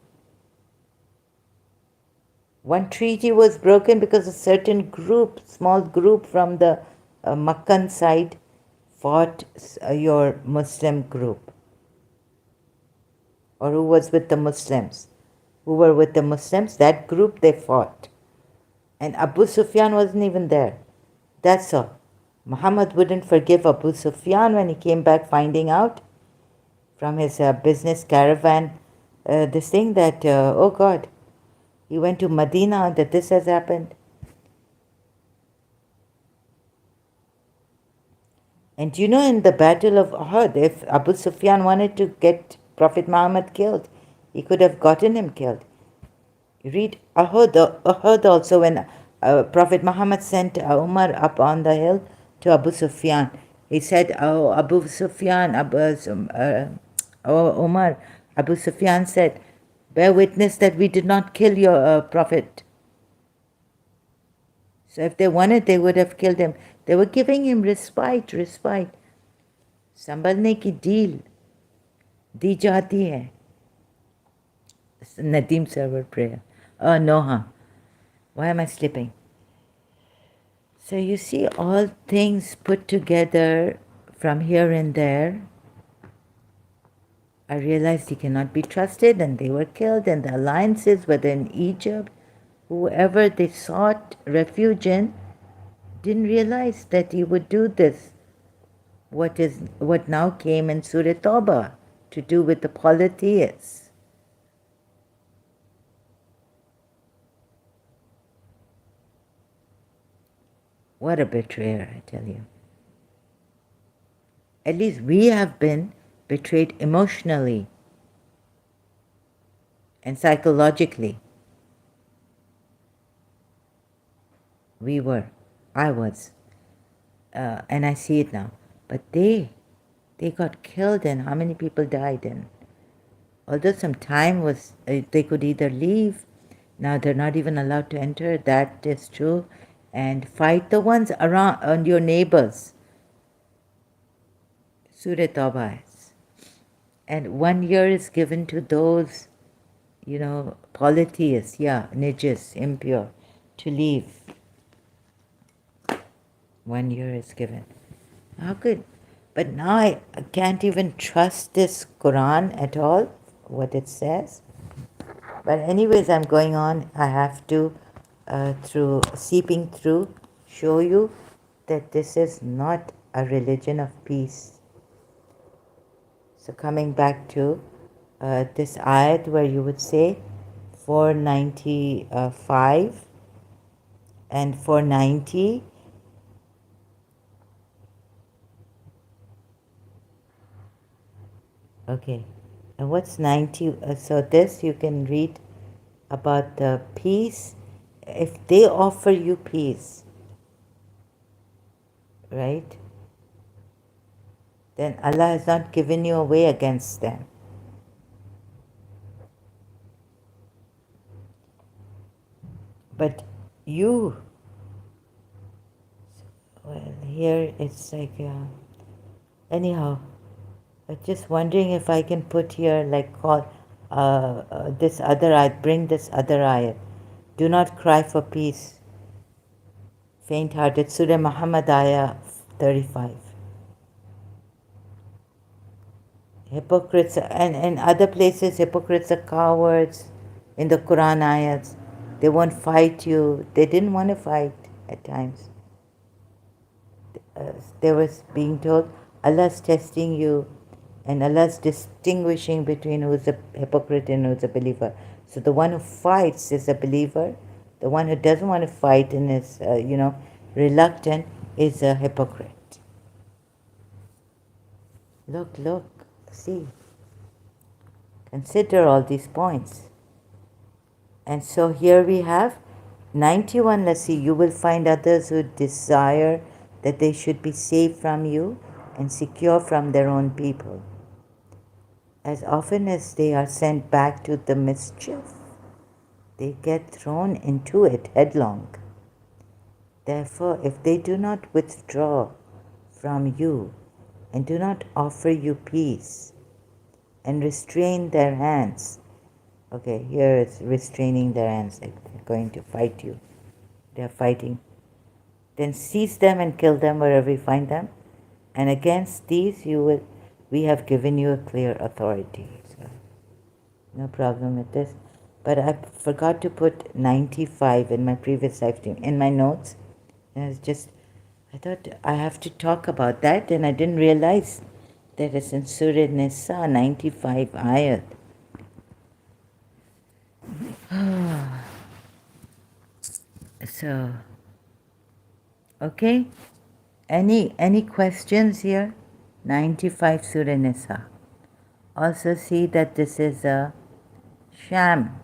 [SPEAKER 1] One treaty was broken because a certain group, small group from the Makkan side, fought your Muslim group, or who was with the Muslims. Who were with the Muslims, that group they fought. And Abu Sufyan wasn't even there. That's all. Muhammad wouldn't forgive Abu Sufyan when he came back finding out from his business caravan, this thing that, oh God, he went to Medina, that this has happened. And you know, in the Battle of Uhud, if Abu Sufyan wanted to get Prophet Muhammad killed, he could have gotten him killed. You read Uhud also, when Prophet Muhammad sent Umar up on the hill to Abu Sufyan. He said, "Oh, Abu Sufyan, oh Umar," Abu Sufyan said, "bear witness that we did not kill your Prophet." So if they wanted, they would have killed him. They were giving him respite. संभलने की deal दी जाती है. Nadeem server prayer. Oh no, huh? Why am I slipping? So you see, all things put together from here and there. I realized he cannot be trusted, and they were killed, and the alliances, whether in Egypt, whoever they sought refuge in, didn't realize that he would do this. What now came in Surah Tawbah to do with the polytheists. What a betrayer, I tell you. At least we have been betrayed emotionally and psychologically. We were. I was. And I see it now. But they got killed, and how many people died? And although some time was, they could either leave, now they're not even allowed to enter, that is true, and fight the ones around your neighbors. Surah Tawbah. And 1 year is given to those, polytheists, najis, impure, to leave. 1 year is given. How good. But now I can't even trust this Quran at all, what it says. But anyways, I'm going on. I have to, through seeping through, show you that this is not a religion of peace. So coming back to this ayat where you would say 495 and 490. Okay, and what's 90? So this you can read about the peace. If they offer you peace, right, then Allah has not given you away against them. But you, well, here it's like, anyhow, I'm just wondering if I can put here, like, call this other ayat, bring this other ayat. Do not cry for peace, faint-hearted. Surah Muhammad, ayah 35. Hypocrites, and in other places, hypocrites are cowards. In the Quran ayats, they won't fight you. They didn't want to fight at times. They were being told, Allah's testing you, and Allah's distinguishing between who's a hypocrite and who's a believer. So the one who fights is a believer. The one who doesn't want to fight and is, reluctant is a hypocrite. Look, see. Consider all these points. And so here we have 91. Let's see, you will find others who desire that they should be safe from you and secure from their own people. As often as they are sent back to the mischief, they get thrown into it headlong. Therefore, if they do not withdraw from you, and do not offer you peace, and restrain their hands. Okay, here it's restraining their hands, like they're going to fight you. They're fighting. Then seize them and kill them wherever you find them. And against these we have given you a clear authority. So, no problem with this. But I forgot to put 95 in my previous live stream, in my notes. And I thought I have to talk about that, and I didn't realize that it's in Surah Nisa, 95 ayat. So, okay. Any questions here? 95 Surah Nisa. Also see that this is a sham.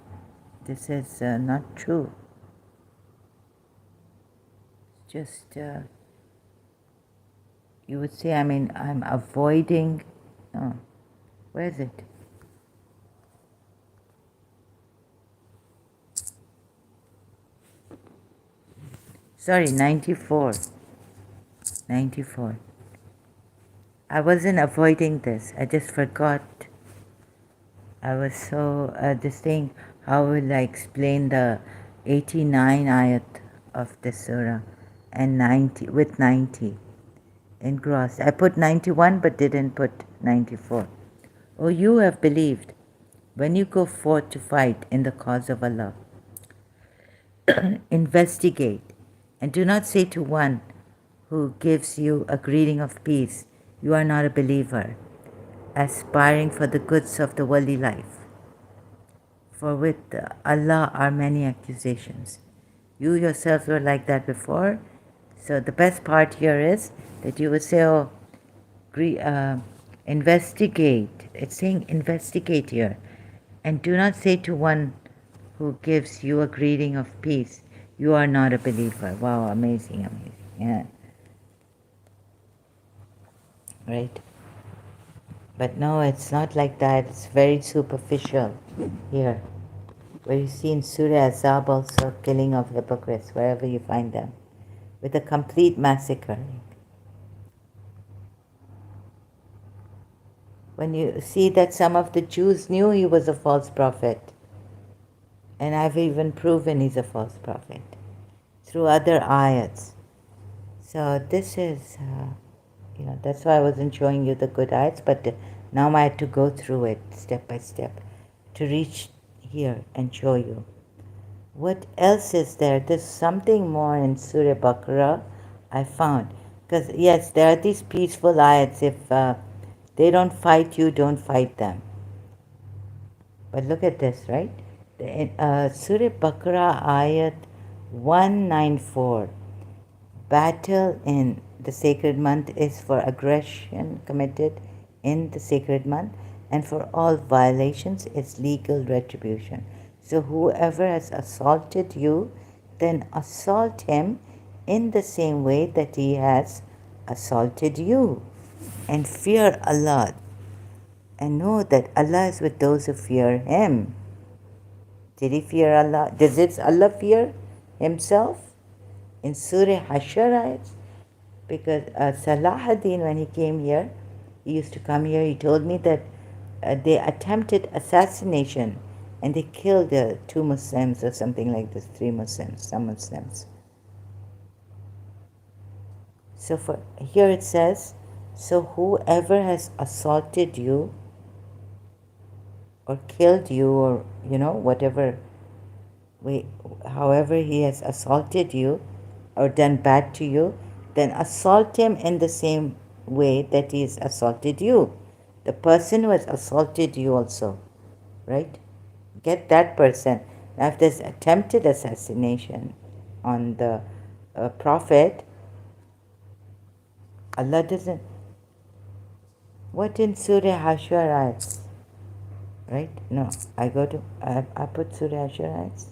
[SPEAKER 1] This is not true. Just, you would say, I'm avoiding, no, where is it? Sorry, 94. 94. I wasn't avoiding this. I just forgot. I was so, this thing, how will I explain the 89 ayat of the surah and 90, with 90 engrossed. I put 91 but didn't put 94. Oh, you have believed, when you go forth to fight in the cause of Allah, investigate, and do not say to one who gives you a greeting of peace, you are not a believer, aspiring for the goods of the worldly life. For with Allah are many accusations. You yourselves were like that before. So the best part here is that you would say, oh, investigate. It's saying investigate here. And do not say to one who gives you a greeting of peace, you are not a believer. Wow, amazing, amazing. Yeah. Right? But no, it's not like that. It's very superficial here. Where you see in Surah Azab also killing of hypocrites, wherever you find them, with a complete massacre. When you see that some of the Jews knew he was a false prophet, and I've even proven he's a false prophet through other ayats. So this is, that's why I wasn't showing you the good ayats, but now I had to go through it step by step to reach here and show you. What else is there? There's something more in Surah Baqarah I found. Because yes, there are these peaceful ayats. If they don't fight you, don't fight them. But look at this, right? Surah Baqarah ayat 194. Battle in the sacred month is for aggression committed in the sacred month, and for all violations is legal retribution. So whoever has assaulted you, then assault him in the same way that he has assaulted you. And fear Allah, and know that Allah is with those who fear Him. Did he fear Allah? Does Allah fear Himself? In Surah Hashar, because Salahuddin, when he came here, he used to come here, he told me that they attempted assassination and they killed 2 Muslims or something like this, 3 Muslims, some Muslims. So here it says, so whoever has assaulted you or killed you, or whatever way, however he has assaulted you or done bad to you, then assault him in the same way that he has assaulted you. The person who has assaulted you also, right? Get that person. Now if there's attempted assassination on the Prophet, Allah doesn't. What in Surah Hashar ayats? Right? No, I put Surah Hashar ayats?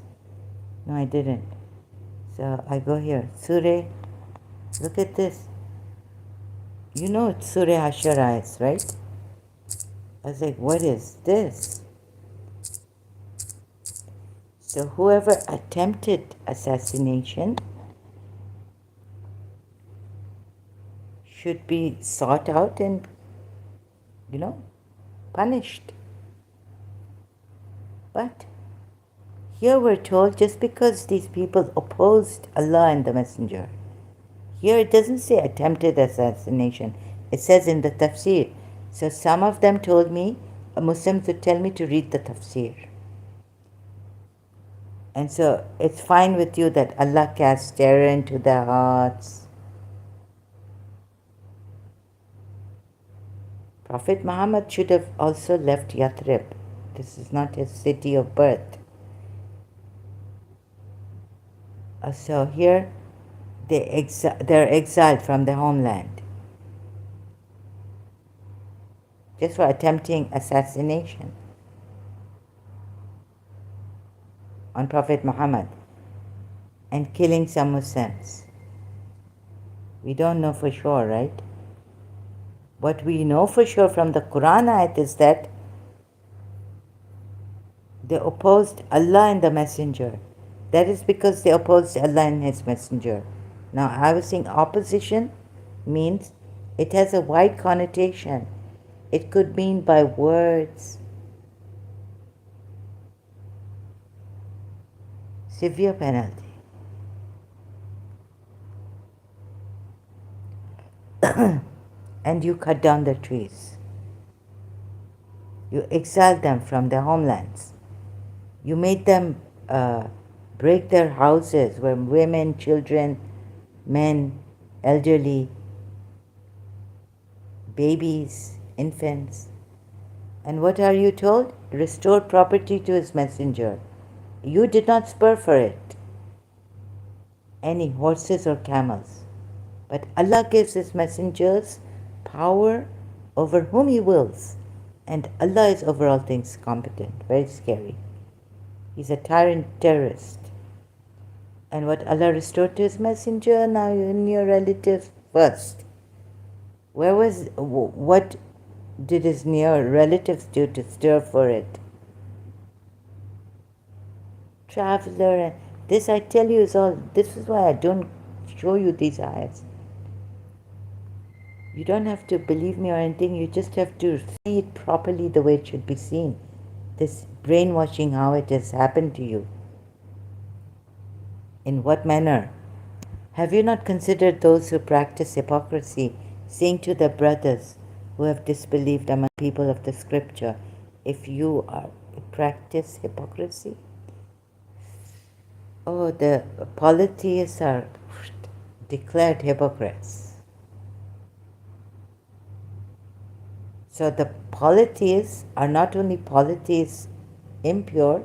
[SPEAKER 1] No, I didn't. So I go here. Surah, look at this. You know it's Surah Hashar ayats, right? I was like, what is this? So whoever attempted assassination should be sought out and, punished. But here we're told just because these people opposed Allah and the Messenger. Here it doesn't say attempted assassination. It says in the tafsir. So some of them told me, Muslims would tell me to read the tafsir. And so it's fine with you that Allah casts terror into their hearts. Prophet Muhammad should have also left Yathrib. This is not his city of birth. So here they're exiled from their homeland just for attempting assassination on Prophet Muhammad and killing some Muslims. We don't know for sure, right? What we know for sure from the Quran ayat is that they opposed Allah and the Messenger. That is because they opposed Allah and His Messenger. Now, I was saying opposition means it has a wide connotation. It could mean by words, severe penalty. And you cut down the trees. You exiled them from their homelands. You made them break their houses where women, children, men, elderly, babies, infants. And what are you told? Restore property to His Messenger. You did not spur for it any horses or camels. But Allah gives His messengers power over whom He wills. And Allah is over all things competent. Very scary. He's a tyrant terrorist. And what Allah restored to His messenger, now in your relatives first. What did His near relatives do to stir for it? Traveler, and this I tell you is all, this is why I don't show you these ayats. You don't have to believe me or anything, you just have to see it properly the way it should be seen. This brainwashing, how it has happened to you. In what manner? Have you not considered those who practice hypocrisy, saying to their brothers who have disbelieved among people of the scripture, if you practice hypocrisy? Oh, the polytheists are declared hypocrites. So the polytheists are not only polytheists impure,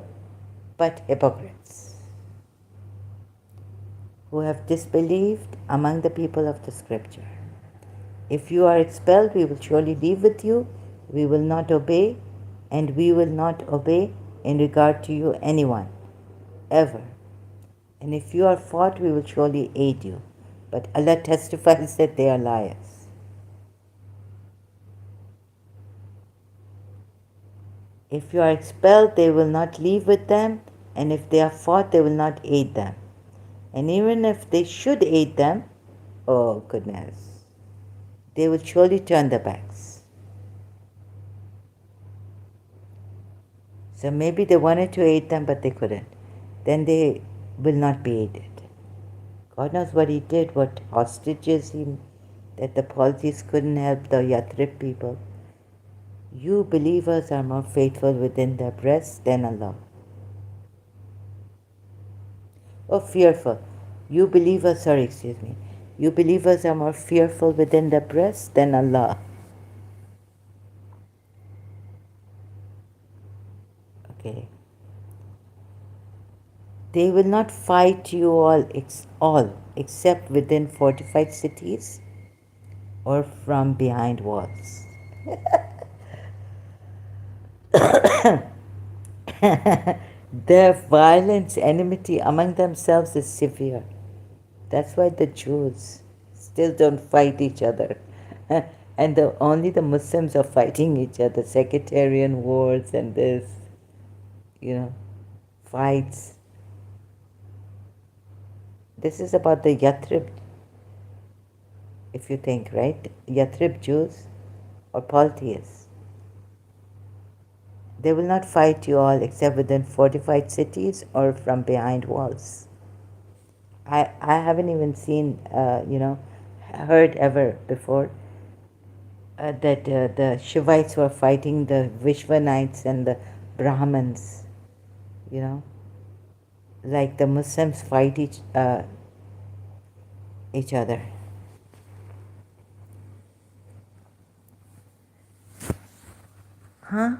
[SPEAKER 1] but hypocrites who have disbelieved among the people of the scripture. If you are expelled, we will surely leave with you. We will not obey, and we will not obey in regard to you anyone, ever. And if you are fought, we will surely aid you. But Allah testifies that they are liars. If you are expelled, they will not leave with them, and if they are fought, they will not aid them. And even if they should aid them, oh goodness, they will surely turn their backs. So maybe they wanted to aid them, but they couldn't. Then they will not be aided. God knows what He did, what hostages that the polytheists couldn't help the Yathrib people. You believers are more faithful within their breasts than Allah. Oh, fearful. You believers are more fearful within their breasts than Allah. Okay. They will not fight you all except within fortified cities or from behind walls. Their violence, enmity among themselves is severe. That's why the Jews still don't fight each other. And only the Muslims are fighting each other, sectarian wars and this, fights. This is about the Yathrib. if you think, right? Yathrib Jews or polytheists. They will not fight you all except within fortified cities or from behind walls. I haven't even seen, heard ever before that the Shivites were fighting the Vishwanites and the Brahmins, you know, like the Muslims fight each other. Huh?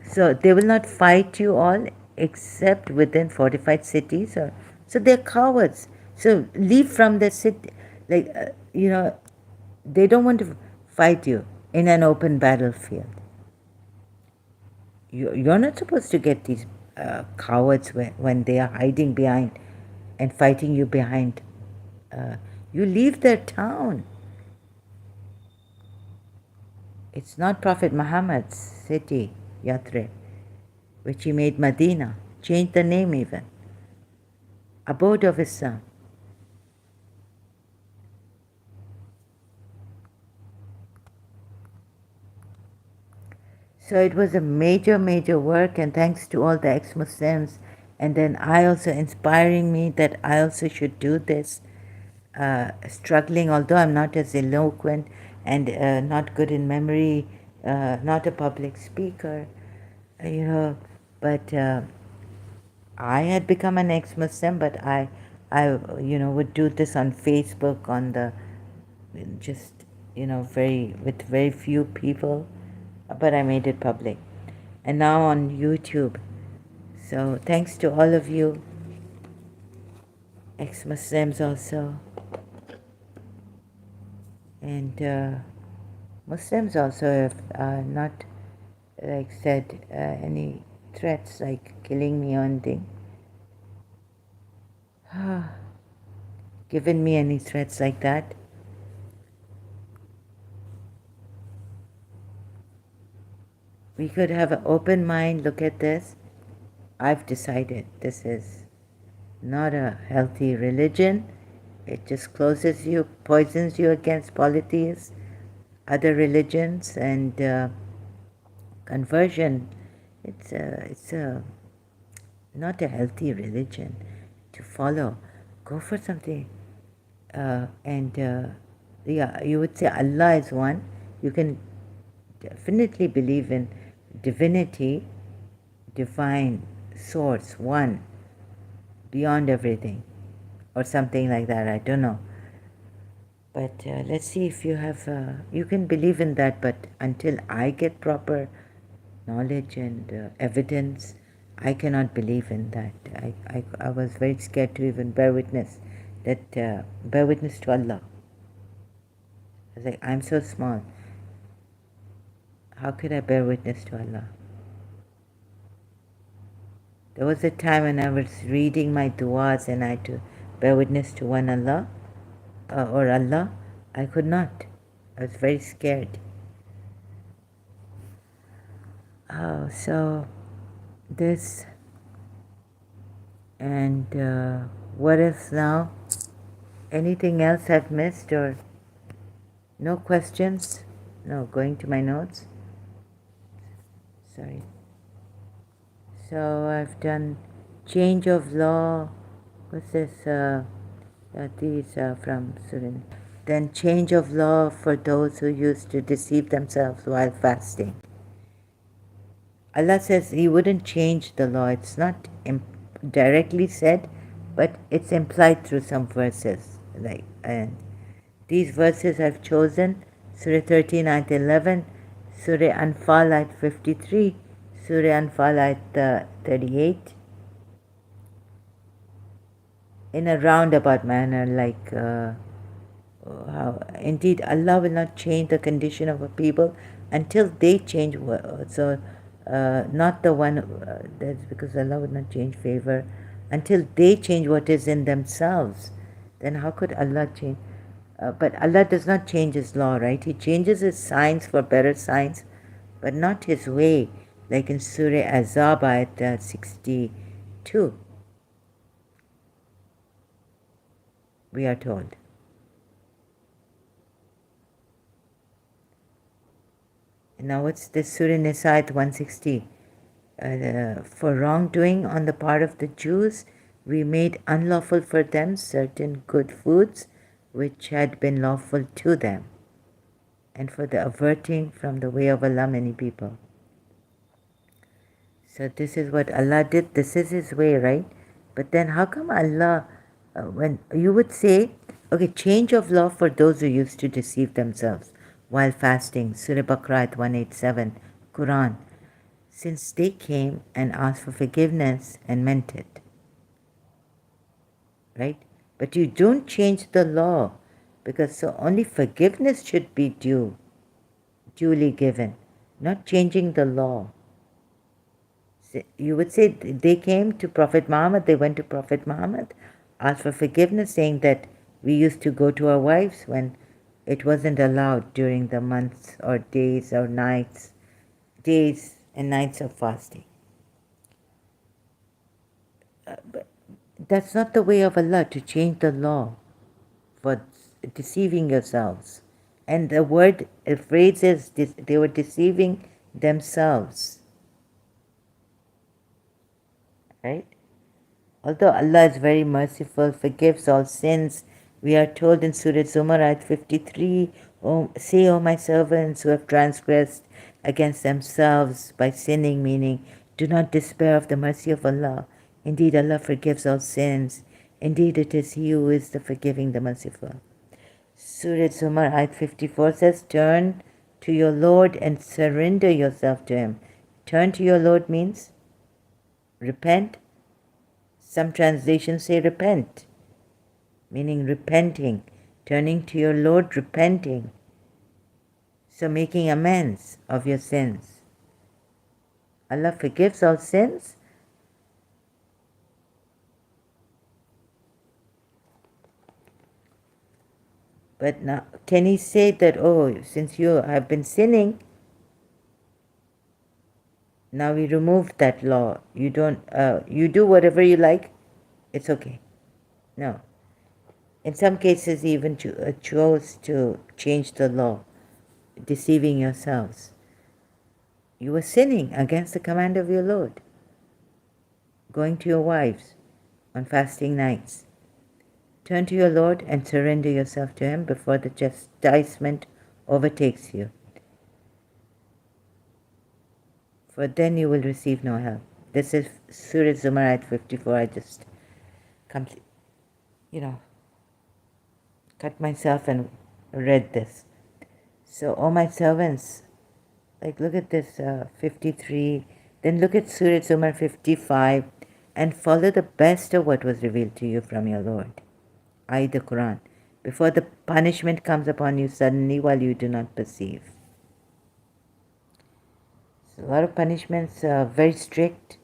[SPEAKER 1] So they will not fight you all except within fortified cities, or so they're cowards. So leave from the city, like they don't want to fight you in an open battlefield. You're not supposed to get these cowards when they are hiding behind and fighting you behind. You leave their town. It's not Prophet Muhammad's city, Yathrib, which he made Medina, changed the name even. Abode of Islam. So it was a major, major work, and thanks to all the ex-Muslims, and then I also inspiring me that I also should do this, struggling, although I'm not as eloquent and not good in memory, not a public speaker, but I had become an ex-Muslim, but I would do this on Facebook, on the, just, with very few people, but I made it public. And now on YouTube. So thanks to all of you, ex-Muslims also, and Muslims also have not, like, said any threats like killing me or anything. Given me any threats like that. We could have an open mind, look at this. I've decided this is not a healthy religion. It just closes you, poisons you against polytheists, other religions, and conversion. It's not a healthy religion to follow. Go for something. Yeah, you would say Allah is one. You can definitely believe in divinity, divine source, one, beyond everything, or something like that. I don't know. But let's see if you have, you can believe in that, but until I get proper knowledge and evidence, I cannot believe in that. I was very scared to even bear witness to Allah. I was like, I'm so small. How could I bear witness to Allah? There was a time when I was reading my du'as and I had to bear witness to one Allah, or Allah. I could not. I was very scared. Oh, so this, and what else now? Anything else I've missed, or no questions? No, going to my notes. Sorry. So I've done change of law. What's this? These are from Surah. Then change of law for those who used to deceive themselves while fasting. Allah says He wouldn't change the law. It's not directly said, but it's implied through some verses. And these verses I've chosen: Surah 13, Ayat 11, Surah Anfal, Ayat 53, Surah Anfal, Ayat 38, in a roundabout manner, like how indeed Allah will not change the condition of a people until they change. So not the one, that's because Allah would not change favor until they change what is in themselves. Then how could Allah change? But Allah does not change His law, right? He changes His signs for better signs, but not His way, like in Surah Azab, Ayat 62, we are told. Now what's this? Surah Nisa ayat 160. For wrongdoing on the part of the Jews, we made unlawful for them certain good foods which had been lawful to them, and for the averting from the way of Allah many people. So this is what Allah did, this is His way, right? But then how come Allah, when you would say, okay, change of law for those who used to deceive themselves while fasting, Surah Baqarah 187, Quran, since they came and asked for forgiveness and meant it, right? But you don't change the law, because so only forgiveness should be duly given, not changing the law. You would say they came to Prophet Muhammad, they went to Prophet Muhammad, asked for forgiveness, saying that we used to go to our wives when it wasn't allowed during the months or days or nights, days and nights of fasting. But that's not the way of Allah, to change the law for deceiving yourselves. And the word, the phrase is, they were deceiving themselves. Right? Although Allah is very merciful, forgives all sins, we are told in Surah Zumar ayat 53, say, O my servants who have transgressed against themselves by sinning, meaning, do not despair of the mercy of Allah. Indeed, Allah forgives all sins. Indeed, it is He who is the forgiving, the merciful. Surah Zumar ayat 54 says, turn to your Lord and surrender yourself to Him. Turn to your Lord means repent. Some translations say repent, meaning repenting, turning to your Lord, repenting. So making amends of your sins. Allah forgives all sins. But now, can He say that, oh, since you have been sinning, now we removed that law. You don't, you do whatever you like, it's okay. No. In some cases, He even chose to change the law, deceiving yourselves. You were sinning against the command of your Lord, going to your wives on fasting nights. Turn to your Lord and surrender yourself to Him before the chastisement overtakes you, for then you will receive no help. This is Surah Zumar ayat 54. I just cut myself and read this. So, O my servants, like look at this 53, then look at Surah Zumar 55, and follow the best of what was revealed to you from your Lord, i.e. the Quran, before the punishment comes upon you suddenly while you do not perceive. So a lot of punishments are very strict.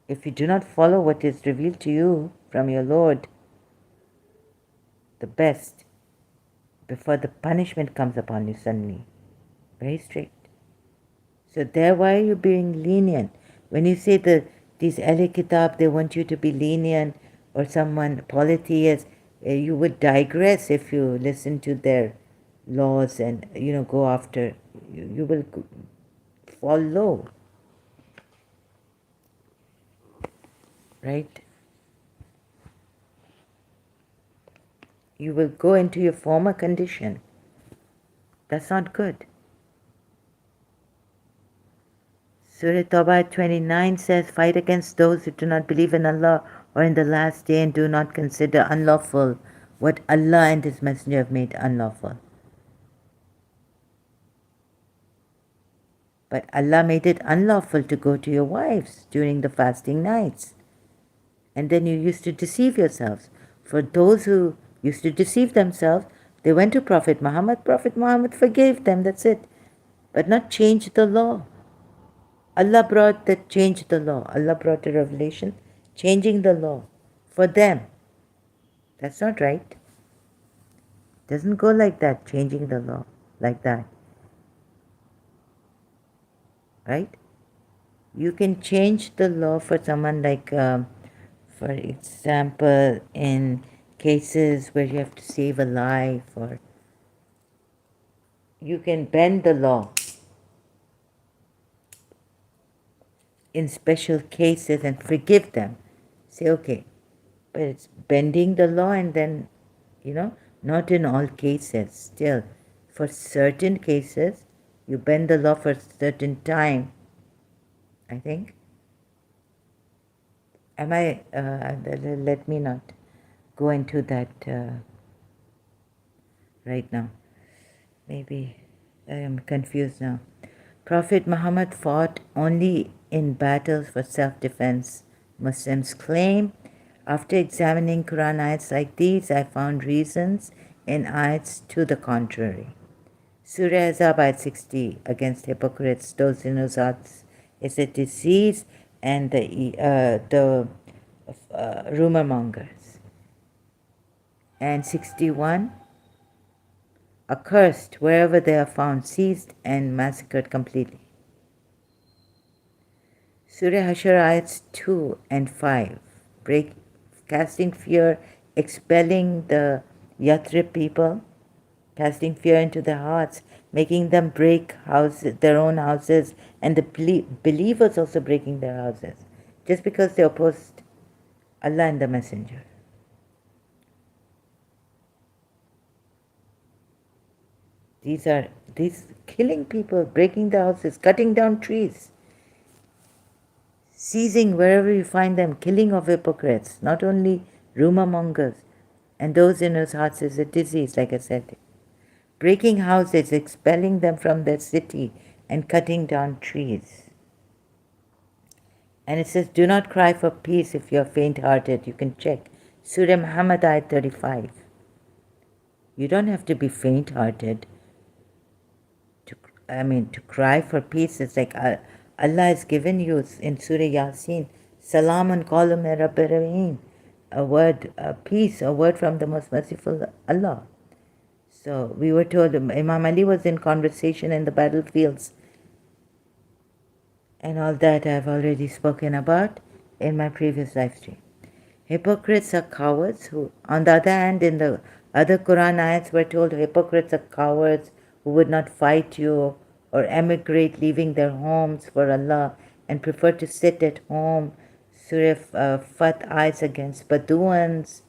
[SPEAKER 1] If you do not follow what is revealed to you from your Lord, the best, before the punishment comes upon you suddenly. Very strict. So there, why are you being lenient? When you say that these Ahle Kitab, they want you to be lenient, or someone polytheists, you would digress if you listen to their laws and, go after, you will fall low. Right? You will go into your former condition. That's not good. Surah Tawbah 29 says, fight against those who do not believe in Allah or in the last day and do not consider unlawful what Allah and His Messenger have made unlawful. But Allah made it unlawful to go to your wives during the fasting nights. And then you used to deceive yourselves. For those who used to deceive themselves, they went to Prophet Muhammad. Prophet Muhammad forgave them, that's it. But not change the law. Allah changed the law. Allah brought a revelation changing the law for them. That's not right. Doesn't go like that, changing the law like that. Right? You can change the law for someone like, for example, in cases where you have to save a life, or you can bend the law in special cases and forgive them. Say, okay, but it's bending the law and then, not in all cases. Still, for certain cases, you bend the law for a certain time, I think. Let me not go into that right now. Maybe I am confused now. Prophet Muhammad fought only in battles for self-defense, Muslims claim. After examining Quran ayats like these, I found reasons in ayats to the contrary. Surah Ahzab ayat 60 against hypocrites, those in whose hearts is a disease, and the rumor mongers. And 61, accursed wherever they are found, seized and massacred completely. Surah Hashar ayats 2 and 5, casting fear, expelling the Yathrib people, casting fear into their hearts, making them break their own houses, and the believers also breaking their houses, just because they opposed Allah and the Messenger. These killing people, breaking their houses, cutting down trees, seizing wherever you find them, killing of hypocrites, not only rumor mongers, and those in whose hearts is a disease, like I said. Breaking houses, expelling them from their city, and cutting down trees. And it says, do not cry for peace if you're faint-hearted. You can check. Surah Muhammad ayat 35. You don't have to be faint-hearted to cry for peace. It's like Allah has given you in Surah Yasin, Salamun qawlun min Rabbir Rahim, a word, peace, a word from the most merciful Allah. So we were told Imam Ali was in conversation in the battlefields, and all that I've already spoken about in my previous live stream. Hypocrites are cowards who, on the other hand, in the other Quran ayats, we're told hypocrites are cowards who would not fight you or emigrate, leaving their homes for Allah, and prefer to sit at home. Surah Fat ayats against Baduans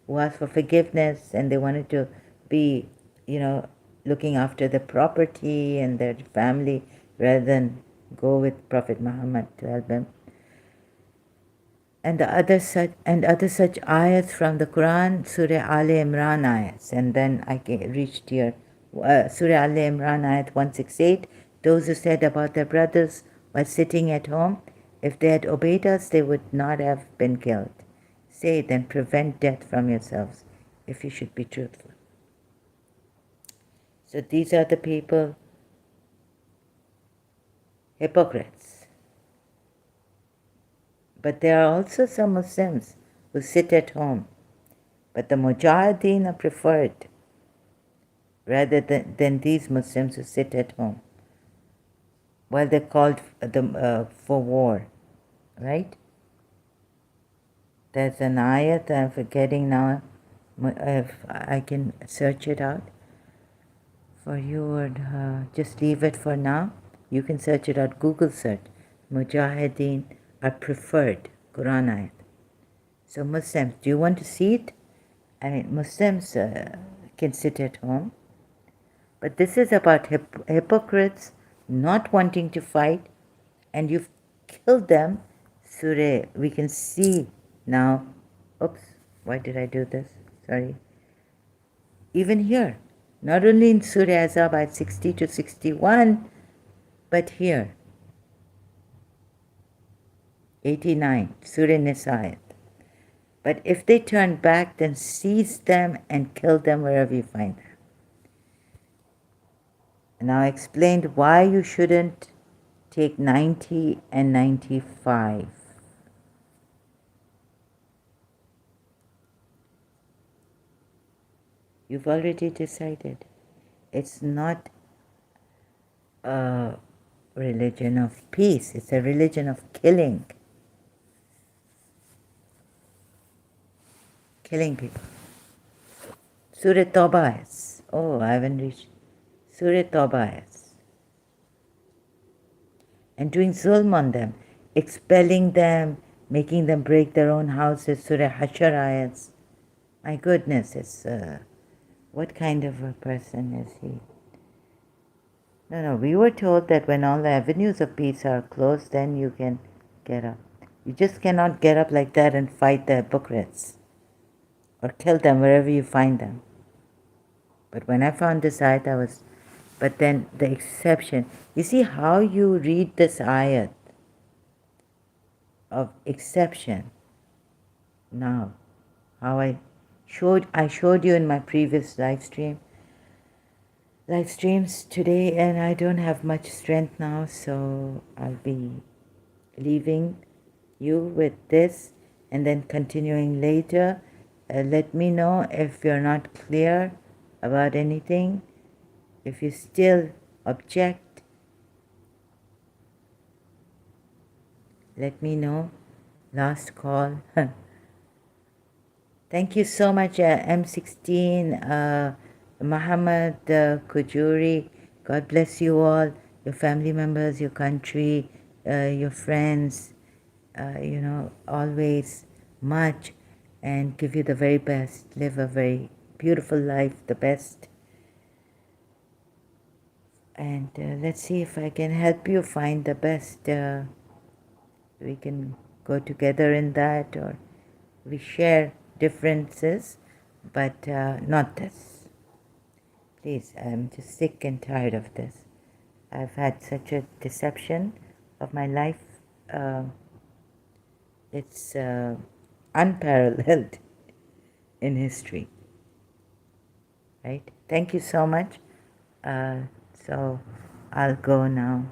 [SPEAKER 1] who asked for forgiveness and they wanted to be, looking after the property and their family rather than go with Prophet Muhammad to help them. And other such ayats from the Quran, Surah Al Imran ayats, and then I reached here. Surah Al Imran ayat 168, those who said about their brothers while sitting at home, if they had obeyed us, they would not have been killed. Say, then prevent death from yourselves, if you should be truthful. So these are the people, hypocrites. But there are also some Muslims who sit at home. But the Mujahideen are preferred rather than these Muslims who sit at home while they're called for war, right? There's an ayat, I'm forgetting now, if I can search it out for you, or just leave it for now. You can search it out, Google search. Mujahideen are preferred, Quran ayat. So Muslims, do you want to see it? Muslims can sit at home. But this is about hypocrites not wanting to fight, and you've killed them. Surah, we can see now. Oops, why did I do this? Sorry. Even here, not only in Surah Ahzab ayat 60 to 61, but here, 89, Surah Nisa. But if they turn back, then seize them and kill them wherever you find them. Now I explained why you shouldn't take 90 and 95. You've already decided. It's not a religion of peace. It's a religion of killing. Killing people. Surah Tawbah. Oh, I haven't reached. Surah Tawbah. And doing zulm on them. expelling them, making them break their own houses, Surah Hashar ayats. My goodness, it's what kind of a person is he? No, we were told that when all the avenues of peace are closed, then you can get up. You just cannot get up like that and fight the hypocrites or kill them wherever you find them. But when I found this ayat, but then the exception, you see how you read this ayat of exception now, how I showed you in my previous live streams today, and I don't have much strength now, so I'll be leaving you with this and then continuing later. Let me know if you're not clear about anything. If you still object, let me know. Last call. Thank you so much, M16, Muhammad Kujuri. God bless you all, your family members, your country, your friends, always much, and give you the very best. Live a very beautiful life, the best. And let's see if I can help you find the best. We can go together in that, or we share differences, but not this. Please, I'm just sick and tired of this. I've had such a deception of my life. It's unparalleled in history. Right? Thank you so much. So I'll go now.